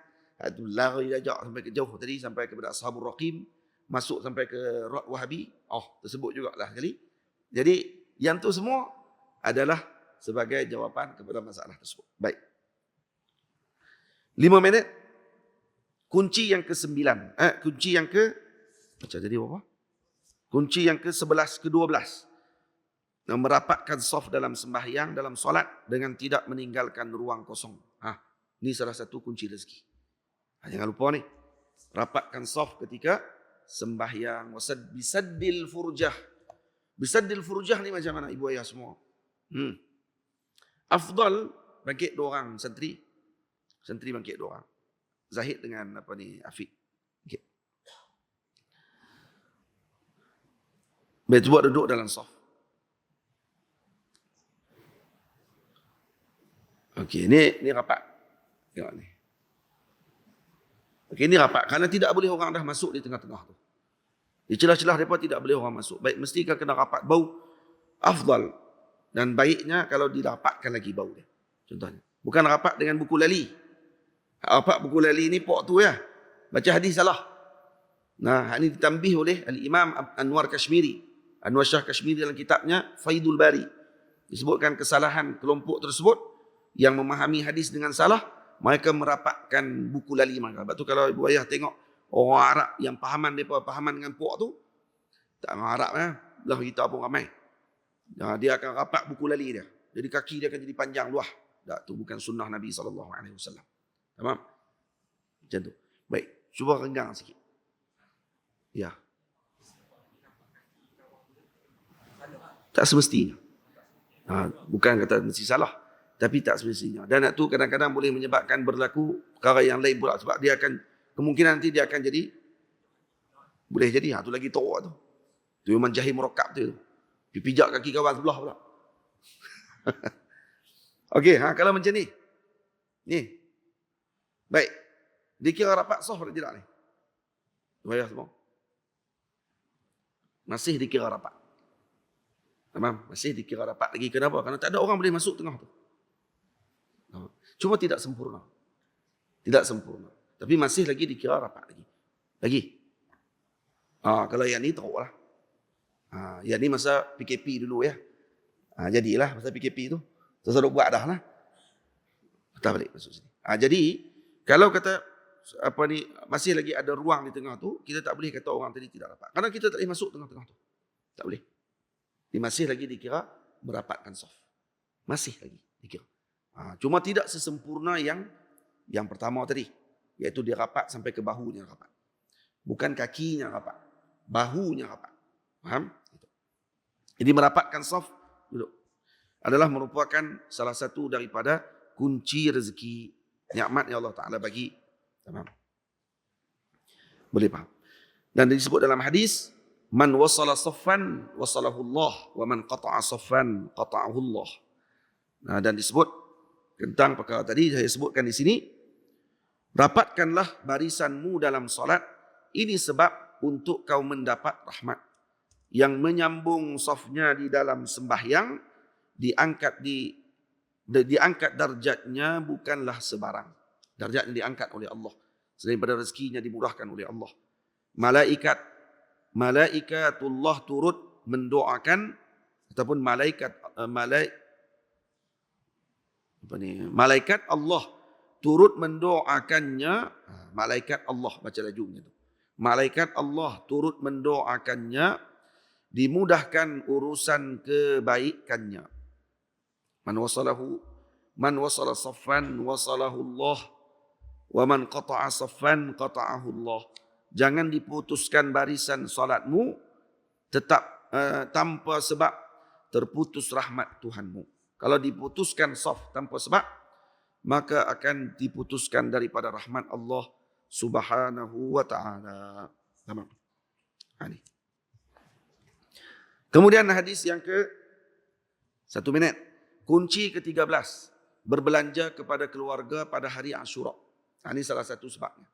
Lari dajak sampai ke jauh tadi, sampai kepada Ashabul Raqim, masuk sampai ke Wahabi. Tersebut jugalah kali. Jadi yang tu semua adalah sebagai jawapan kepada masalah tersebut. Baik. 5 minit. Kunci yang ke-9. Kunci yang ke... Macam tadi apa? Kunci yang ke-11, ke-12. Merapatkan saf dalam sembahyang, dalam solat dengan tidak meninggalkan ruang kosong. Ini salah satu kunci rezeki. Jangan lupa ni. Rapatkan saf ketika sembahyang. Bisaddil furjah. Bisaddil furjah ni macam mana ibu ayah semua? Afdal bangkit 2 orang santri. Santri bangkit 2 orang. Zahid dengan Afiq. Okay. Baik, buat duduk dalam saf. Okey, ni rapat. Tengok ni. Okey, ni rapat. Kerana tidak boleh orang dah masuk di tengah-tengah tu. Di celah-celah mereka tidak boleh orang masuk. Baik, mesti kena rapat. Bau afdal. Dan baiknya kalau dirapatkan lagi bau dia. Contohnya. Bukan rapat dengan buku lali. Rapat buku lali ni pok tu ya. Baca hadis salah. Nah, ini ditambih oleh Al-Imam Anwar Kashmiri. Anwar Shah Kashmiri dalam kitabnya Faidul Bari. Disebutkan kesalahan kelompok tersebut yang memahami hadis dengan salah. Mereka merapatkan buku lali mereka. Sebab tu kalau ibu ayah tengok orang Arab yang pahaman dengan pok tu. Tak orang Arab lah kita pun ramai. Dia akan rapat buku lali dia. Jadi kaki dia akan jadi panjang luah. Itu bukan sunnah Nabi SAW. Tamam? Macam tu. Baik. Cuba renggang sikit. Ya. Tak semestinya. Bukan kata mesti salah. Tapi tak semestinya. Dan itu kadang-kadang boleh menyebabkan berlaku perkara yang lain pula. Sebab dia akan, kemungkinan nanti dia akan jadi, boleh jadi. Itu lagi teruk tu. Itu memang jahil merakab tu. Pijak kaki kawan sebelah pula. Okey, kalau macam ni. Ni. Baik. Dikira rapat sah atau tidak ni? Bayar semua. Masih dikira rapat. Tamam, masih dikira rapat lagi. Kenapa? Kerana tak ada orang boleh masuk tengah tu. Cuma tidak sempurna. Tidak sempurna. Tapi masih lagi dikira rapat lagi. Lagi. Kalau yang ni teruk lah. Yang ni masa PKP dulu ya. Jadilah masa PKP tu. Terus buat dah lah. Tak balik masuk sini. Jadi kalau kata masih lagi ada ruang di tengah tu, kita tak boleh kata orang tadi tidak rapat. Karena kita tak boleh masuk tengah-tengah tu. Tak boleh. Dia masih lagi dikira merapatkan saf. Masih lagi dikira. Cuma tidak sesempurna yang pertama tadi. Iaitu dia rapat sampai ke bahunya rapat. Bukan kakinya rapat. Bahunya rapat. Faham? Jadi merapatkan saf duduk adalah merupakan salah satu daripada kunci rezeki nikmat yang Allah Ta'ala bagi. Tamam. Boleh faham? Dan disebut dalam hadis, man wasala saffan wasalahu Allah wa man qata'a saffan qata'ahu Allah. Dan disebut tentang perkara tadi saya sebutkan di sini, rapatkanlah barisanmu dalam solat, ini sebab untuk kau mendapat rahmat. Yang menyambung safnya di dalam sembahyang diangkat di diangkat darjatnya bukanlah sebarang. Darjatnya diangkat oleh Allah. Selain pada rezekinya dimurahkan oleh Allah. Malaikatullah turut mendoakan ataupun malaikat Allah turut mendoakannya. Malaikat Allah, baca lajunya tu. Malaikat Allah turut mendoakannya, dimudahkan urusan kebaikannya. Man wasala saffan wasalahu Allah, wa man qata'a saffan qata'ahu Allah. Jangan diputuskan barisan salatmu tanpa sebab, terputus rahmat Tuhanmu. Kalau diputuskan saf tanpa sebab, maka akan diputuskan daripada rahmat Allah Subhanahu wa ta'ala. Tamam. Ini. Kemudian hadis yang ke 1 minit. Kunci ke-13. Berbelanja kepada keluarga pada hari Ashura. Ini salah satu sebabnya.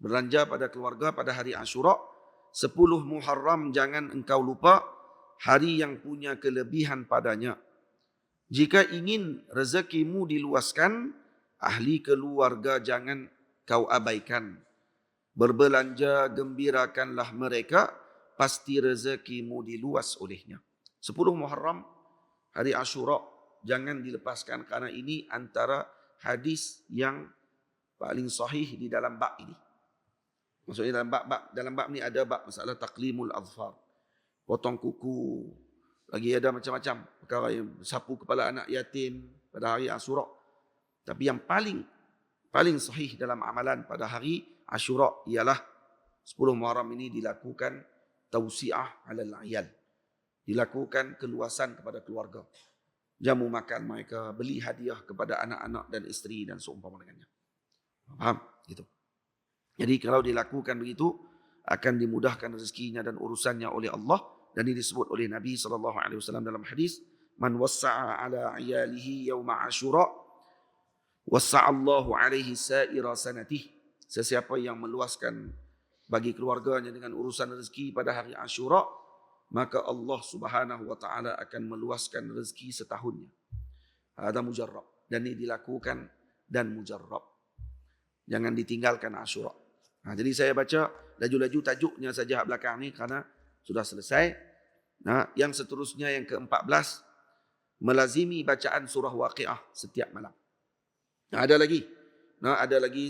Belanja pada keluarga pada hari Ashura. 10 Muharram jangan engkau lupa, hari yang punya kelebihan padanya. Jika ingin rezekimu diluaskan, ahli keluarga jangan kau abaikan. Berbelanja gembirakanlah mereka, pasti rezekimu diluas olehnya. 10 Muharram, hari Ashura, jangan dilepaskan karena ini antara hadis yang paling sahih di dalam bab ini. Maksudnya dalam bab ni ada bab masalah taqlimul azfar, potong kuku, lagi ada macam-macam perkara yang sapu kepala anak yatim pada hari Ashura. Tapi yang paling sahih dalam amalan pada hari Ashura ialah 10 Muharram ini dilakukan tausiah alal ayal, dilakukan keluasan kepada keluarga. Jamu makan mereka, beli hadiah kepada anak-anak dan isteri dan seumpama dengannya. Faham? Gitu. Jadi kalau dilakukan begitu, akan dimudahkan rezekinya dan urusannya oleh Allah. Dan ini disebut oleh Nabi SAW dalam hadis, man wassa'a ala ayalihi yawma Ashura, wassa'allahu alaihi sa'ira sanatih. Sesiapa yang meluaskan bagi keluarganya dengan urusan rezeki pada hari Ashura, maka Allah Subhanahu wa taala akan meluaskan rezeki setahunnya. Ada mujarrab, dan ini dilakukan dan mujarrab. Jangan ditinggalkan Ashura. Jadi saya baca laju-laju tajuknya saja belakang ni kerana sudah selesai. Yang seterusnya yang ke-14, melazimi bacaan surah Waqiah setiap malam. Ada lagi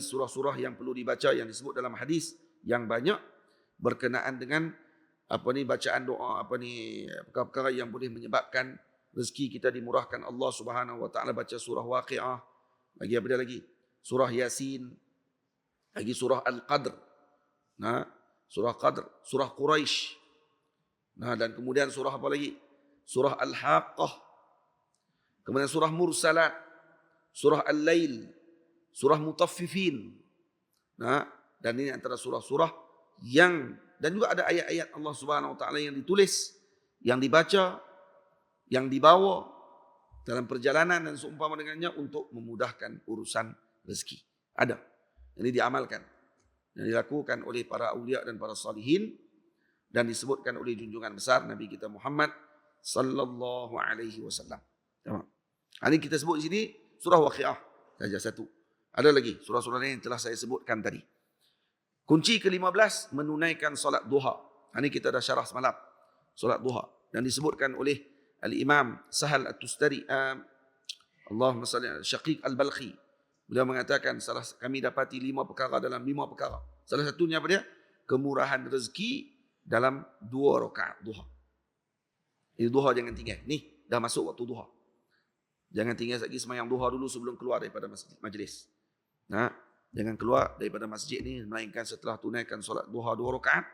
surah-surah yang perlu dibaca yang disebut dalam hadis yang banyak berkenaan dengan bacaan doa, perkara-perkara yang boleh menyebabkan rezeki kita dimurahkan Allah Subhanahu wa taala. Baca surah Waqiah, lagi apa dia lagi? Surah Yasin, lagi surah Al-Qadr. Surah Qadr, surah Quraisy. Dan kemudian surah apa lagi? Surah Al-Haqqah. Kemudian surah Mursalat, surah Al-Lail, surah Mutaffifin. Dan ini antara surah-surah yang, dan juga ada ayat-ayat Allah Subhanahu wa taala yang ditulis, yang dibaca, yang dibawa dalam perjalanan dan seumpama dengannya untuk memudahkan urusan rezeki. Ada. Ini diamalkan dan dilakukan oleh para aulia dan para salihin dan disebutkan oleh junjungan besar Nabi kita Muhammad sallallahu alaihi wasallam. Tamam. Ini kita sebut di sini surah Waqiah saja satu. Ada lagi surah-surah lain yang telah saya sebutkan tadi. Kunci ke-15, menunaikan solat duha. Ini kita dah syarah semalam. Solat duha. Dan disebutkan oleh Al-Imam Sahal At-Tustari, Allahumma salli ala Syaqiq Al-Balkhi. Beliau mengatakan, kami dapati 5 perkara dalam 5 perkara. Salah satunya apa dia? Kemurahan rezeki dalam 2 rakaat duha. Ini duha jangan tinggal. Ni dah masuk waktu duha. Jangan tinggal lagi semayang duha dulu sebelum keluar daripada majlis. Jangan keluar daripada masjid ni melainkan setelah tunaikan solat duha 2 rakaat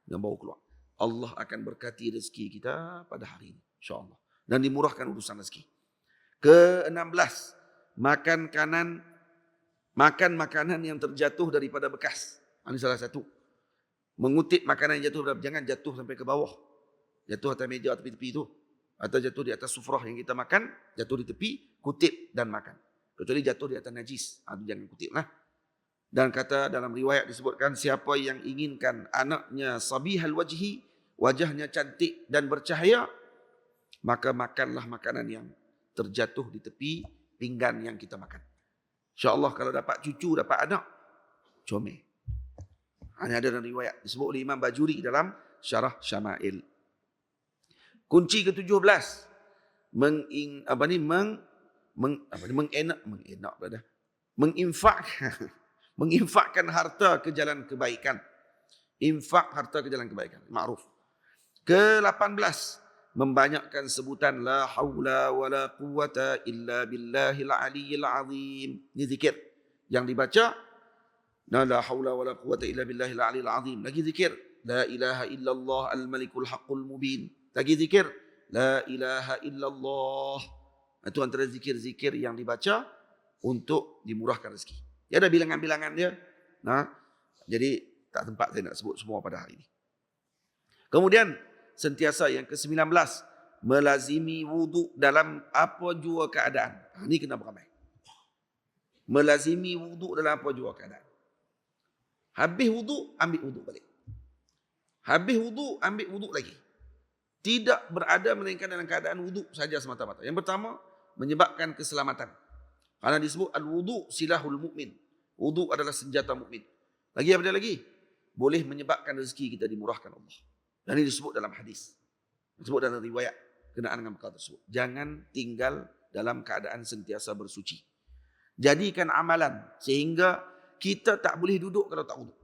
dan baru keluar. Allah akan berkati rezeki kita pada hari ini, insya-Allah, dan dimurahkan urusan rezeki. Ke-16, makan makanan yang terjatuh daripada bekas. Ini salah satu. Mengutip makanan yang jatuh, jangan jatuh sampai ke bawah. Jatuh atas meja tepi-tepi itu, atau jatuh di atas sufrah yang kita makan, jatuh di tepi, kutip dan makan. Kecuali jatuh di atas najis, itu jangan kutip lah. Dan kata dalam riwayat disebutkan, siapa yang inginkan anaknya sabihal wajhi, wajahnya cantik dan bercahaya, maka makanlah makanan yang terjatuh di tepi pinggan yang kita makan. InsyaAllah kalau dapat cucu, dapat anak, comel. Ini ada dalam riwayat. Disebut oleh Imam Bajuri dalam Syarah Syama'il. Kunci ke-17. Menginfakkan harta ke jalan kebaikan. Infak harta ke jalan kebaikan. Ma'ruf. Ke-18. Membanyakkan sebutan la haula wa la quwata illa billahil aliyyil azim. Ini zikir yang dibaca. La haula wa la quwata illa billahil aliyyil azim. Lagi zikir. La ilaha illallah al-malikul haqqul mubin. Lagi zikir. La ilaha illallah. Itu antara zikir-zikir yang dibaca untuk dimurahkan rezeki. Dia ada bilangan-bilangan dia. Nah, jadi tak tempat saya nak sebut semua pada hari ini. Kemudian sentiasa yang ke-19, melazimi wudu dalam apa jua keadaan. Ini kena beramai. Melazimi wudu dalam apa jua keadaan. Habis wudu, ambil wudu balik. Habis wudu, ambil wudu lagi. Tidak berada melainkan dalam keadaan wudu saja semata-mata. Yang pertama, menyebabkan keselamatan. Karena disebut al-wudu silahul mukmin. Wudu adalah senjata mukmin. Lagi apa dia lagi? Boleh menyebabkan rezeki kita dimurahkan Allah. Dan ini disebut dalam hadis. Disebut dalam riwayat kenaan dengan perkara tersebut. Jangan tinggal dalam keadaan sentiasa bersuci. Jadikan amalan sehingga kita tak boleh duduk kalau tak wudu.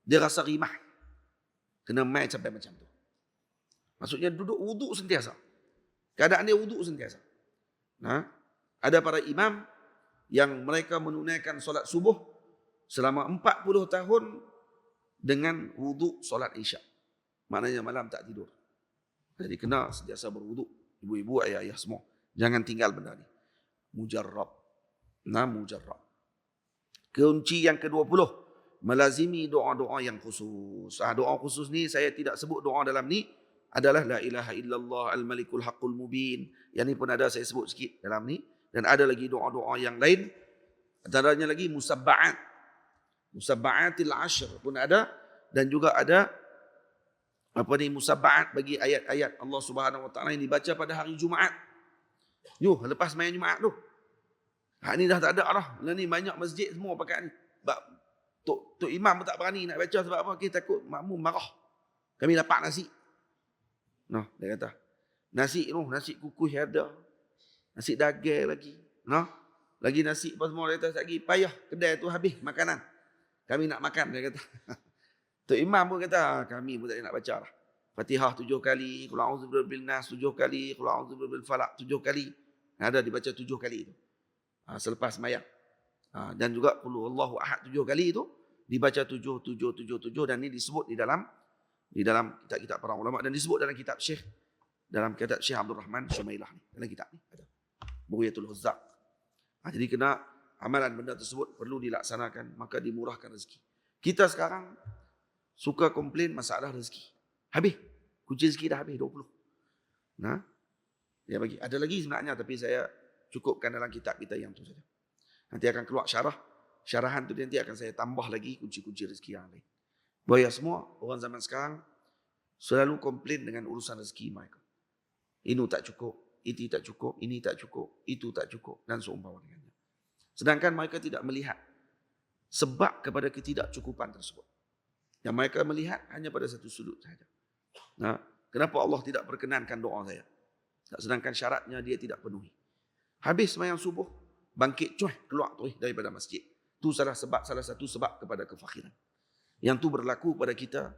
Dia rasa rimah. Kena mai sampai macam tu. Maksudnya duduk wudu sentiasa. Keadaan dia wudu sentiasa. Nah, ada para imam yang mereka menunaikan solat subuh selama 40 tahun dengan wudu solat isyak. Maknanya malam tak tidur. Jadi kena sentiasa berwudu. Ibu-ibu, ayah-ayah semua. Jangan tinggal benda ni. Mujarrab. Nah, mujarrab. Kunci yang ke-20. Melazimi doa-doa yang khusus. Doa khusus ni saya tidak sebut doa dalam ni. Adalah la ilaha illallah al-malikul haqqul mubin. Yang ni pun ada saya sebut sikit dalam ni. Dan ada lagi doa-doa yang lain. Antaranya lagi musabba'at. Musabba'atil ashr pun ada. Dan juga ada musabba'at bagi ayat-ayat Allah Subhanahu Wa Taala yang dibaca pada hari Jumaat. Lepas main Jumaat tu. Ni dah tak ada dah. Ni banyak masjid semua pakai ni. Tok Imam pun tak berani nak baca sebab apa? Kita takut makmum marah. Kami dapat nasi. Dia kata. Nasi kukuh ada. Nasi daging lagi. Lagi nasi apa semua dia kata lagi. Payah kedai tu habis makanan. Kami nak makan dia kata. Tok Imam pun kata, kami pun tak nak baca lah. Fatihah 7 kali, Qul a'udzu birabbil nas 7 kali, Qul a'udzu birabbil falaq 7 kali. Ada dibaca 7 kali itu. Selepas sembahyang. Dan juga Qul huwallahu ahad 7 kali itu dibaca 7 dan ini disebut di dalam kitab-kitab para ulama dan disebut dalam kitab Syekh Abdul Rahman Syumailah ni. Dalam kitab ni ada. Bughiyatul Huzzaq. Jadi kena amalan benda tersebut perlu dilaksanakan maka dimurahkan rezeki. Kita sekarang suka komplain masalah rezeki. Habis. Kunci rezeki dah habis 20. Dia bagi. Ada lagi sebenarnya tapi saya cukupkan dalam kitab kita yang tu saja. Nanti akan keluar syarah. Syarahan tu nanti akan saya tambah lagi kunci-kunci rezeki yang lain. Bahaya semua orang zaman sekarang selalu komplain dengan urusan rezeki mereka. Ini tak cukup, itu tak cukup, ini tak cukup, itu tak cukup dan seumpama dengannya. Sedangkan mereka tidak melihat sebab kepada ketidakcukupan tersebut. Yang mereka melihat hanya pada satu sudut saja. Kenapa Allah tidak perkenankan doa saya? Sedangkan syaratnya dia tidak penuhi. Habis sembahyang subuh, bangkit keluar daripada masjid. Itu salah satu sebab kepada kefakhiran. Yang tu berlaku pada kita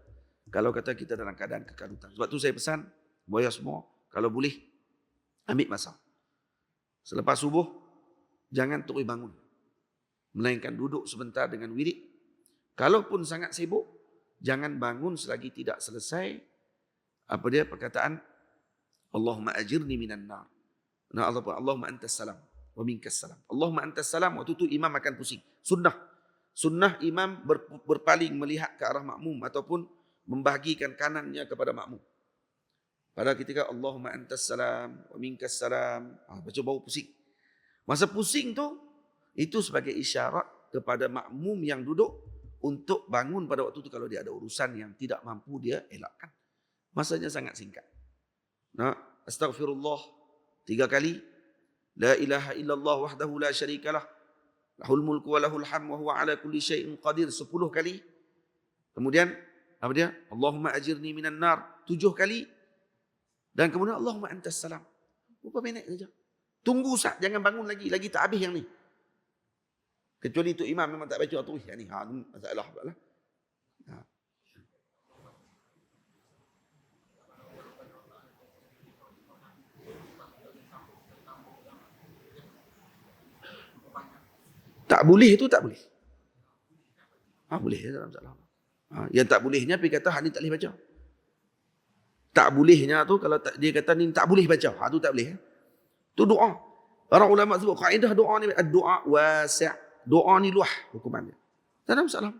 kalau kata kita dalam keadaan kekalutan. Sebab tu saya pesan, boya semua, kalau boleh, ambil masa. Selepas subuh, jangan terus bangun. Melainkan duduk sebentar dengan wirid. Kalaupun sangat sibuk, jangan bangun selagi tidak selesai perkataan Allahumma ajirni minan nar. Allahumma antas salam wa minkas salam. Allahumma antas salam, waktu itu imam akan pusing. Sunnah imam berpaling melihat ke arah makmum ataupun membahagikan kanannya kepada makmum. Pada ketika Allahumma antas salam wa minkas salam, baca baru pusing. Masa pusing tu, itu sebagai isyarat kepada makmum yang duduk untuk bangun pada waktu itu kalau dia ada urusan yang tidak mampu dia elakkan. Masanya sangat singkat. Astaghfirullah 3 kali. La ilaha illallah wahdahu la syarikalah. Lahul mulku wa lahul hamd wa huwa ala kulli syai'in qadir 10 kali. Kemudian apa dia? Allahumma ajirni minan nar 7 kali. Dan kemudian Allahumma antas salam. Berapa minit saja. Tunggu Ustaz, jangan bangun lagi tak habis yang ni. Kecuali itu imam memang tak baca tu yang ni. Masalah pula lah. Tak boleh tu tak boleh. Boleh tak masalah. Yang tak bolehnya pergi kata hak ni tak boleh baca. Tak bolehnya tu kalau dia kata ni tak boleh baca. Tu tak boleh. Tu doa. Para ulama sebut kaedah doa ni doa wasi'. Doa ni luah hukumannya. Tak ada masalah.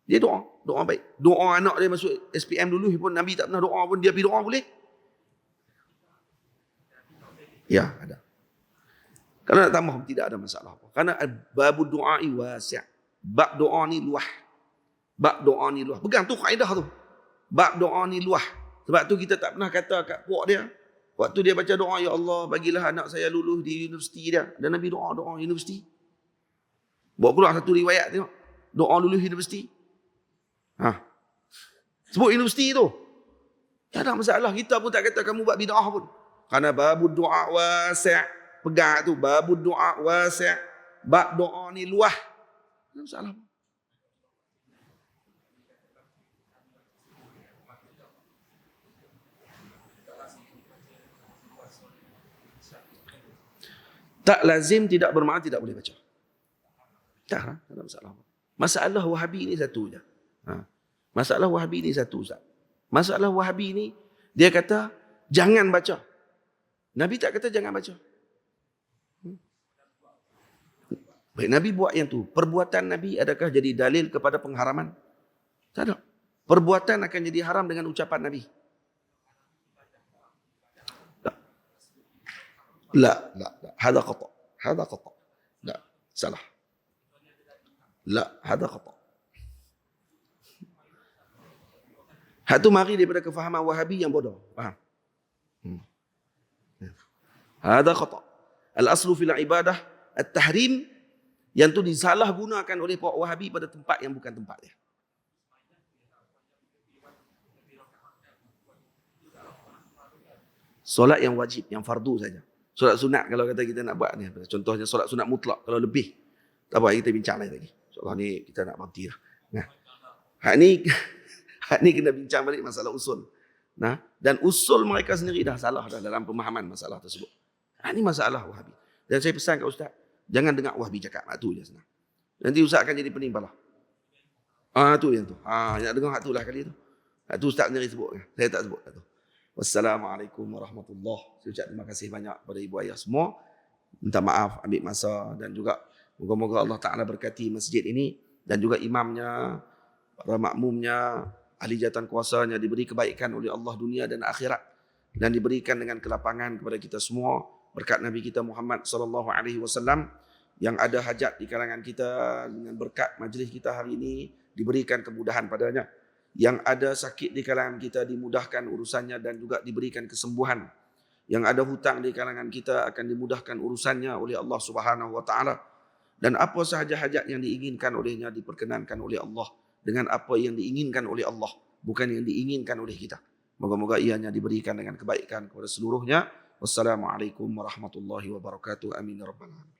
Dia doa baik. Doa anak dia masuk SPM dulu pun Nabi tak pernah doa pun dia pergi doa boleh? Ya, ada. Kalau nak tambah tidak ada masalah apa. Karena babud du'ai wasi'. Bab doa ni luah. Bab doa ni luah. Pegang tu kaedah tu. Bab doa ni luah. Sebab tu kita tak pernah kata kat puak dia. Waktu dia baca doa, ya Allah bagilah anak saya lulus di universiti dia. Dan Nabi doa universiti. Bawa keluar satu riwayat tengok. Doa lulus universiti. Sebut universiti tu. Tak ada masalah. Kita pun tak kata kamu buat bid'ah pun. Karena babud du'a wasi'. Pegang tu, babud doa wasi'. Bab doa ni luah. Tak masalah. Tak lazim, tidak bermakna tidak boleh baca. Tak ada masalah. Masalah Wahabi ni satu je. Masalah Wahabi ni satu Ustaz. Masalah Wahabi ni, dia kata, jangan baca. Nabi tak kata jangan baca. Baik, Nabi buat yang tu. Perbuatan Nabi adakah jadi dalil kepada pengharaman? Tak ada. Perbuatan akan jadi haram dengan ucapan Nabi. La. Hada khata. La, salah. La, hada khata. Hak tu mari daripada kefahaman Wahabi yang bodoh. Faham? Hada khata. Al-aslu fil ibadah at-tahrim. Yang tu disalahgunakan oleh puak Wahabi pada tempat yang bukan tempat dia. Solat yang wajib, yang fardu saja. Solat sunat kalau kata kita nak buat ni. Contohnya solat sunat mutlak. Kalau lebih, tak apa, kita bincang lagi. Soalan ni kita nak berhenti lah. Nah, hak ni kena bincang balik masalah usul. Nah, dan usul mereka sendiri dah salah dah dalam pemahaman masalah tersebut. Hak ni masalah Wahabi. Dan saya pesan kat Ustaz, jangan dengar Wahabi cakap. Itu je senang. Nanti Ustaz akan jadi pening pala. Tu yang tu. Nak dengar hak tu lah kali tu. Hak tu Ustaz sendiri sebut. Saya tak sebut. Tu. Wassalamualaikum warahmatullahi. Saya ucap terima kasih banyak kepada ibu ayah semua. Minta maaf ambil masa dan juga moga-moga Allah Ta'ala berkati masjid ini dan juga imamnya, para makmumnya, ahli jawatan kuasanya diberi kebaikan oleh Allah dunia dan akhirat dan diberikan dengan kelapangan kepada kita semua berkat Nabi kita Muhammad sallallahu alaihi wasallam. Yang ada hajat di kalangan kita dengan berkat majlis kita hari ini diberikan kemudahan padanya. Yang ada sakit di kalangan kita dimudahkan urusannya dan juga diberikan kesembuhan. Yang ada hutang di kalangan kita akan dimudahkan urusannya oleh Allah Subhanahu wa taala. Dan apa sahaja hajat yang diinginkan olehnya diperkenankan oleh Allah dengan apa yang diinginkan oleh Allah, bukan yang diinginkan oleh kita. Moga-moga ianya diberikan dengan kebaikan kepada seluruhnya. Wassalamualaikum warahmatullahi wabarakatuh. Amin ya rabbal alamin.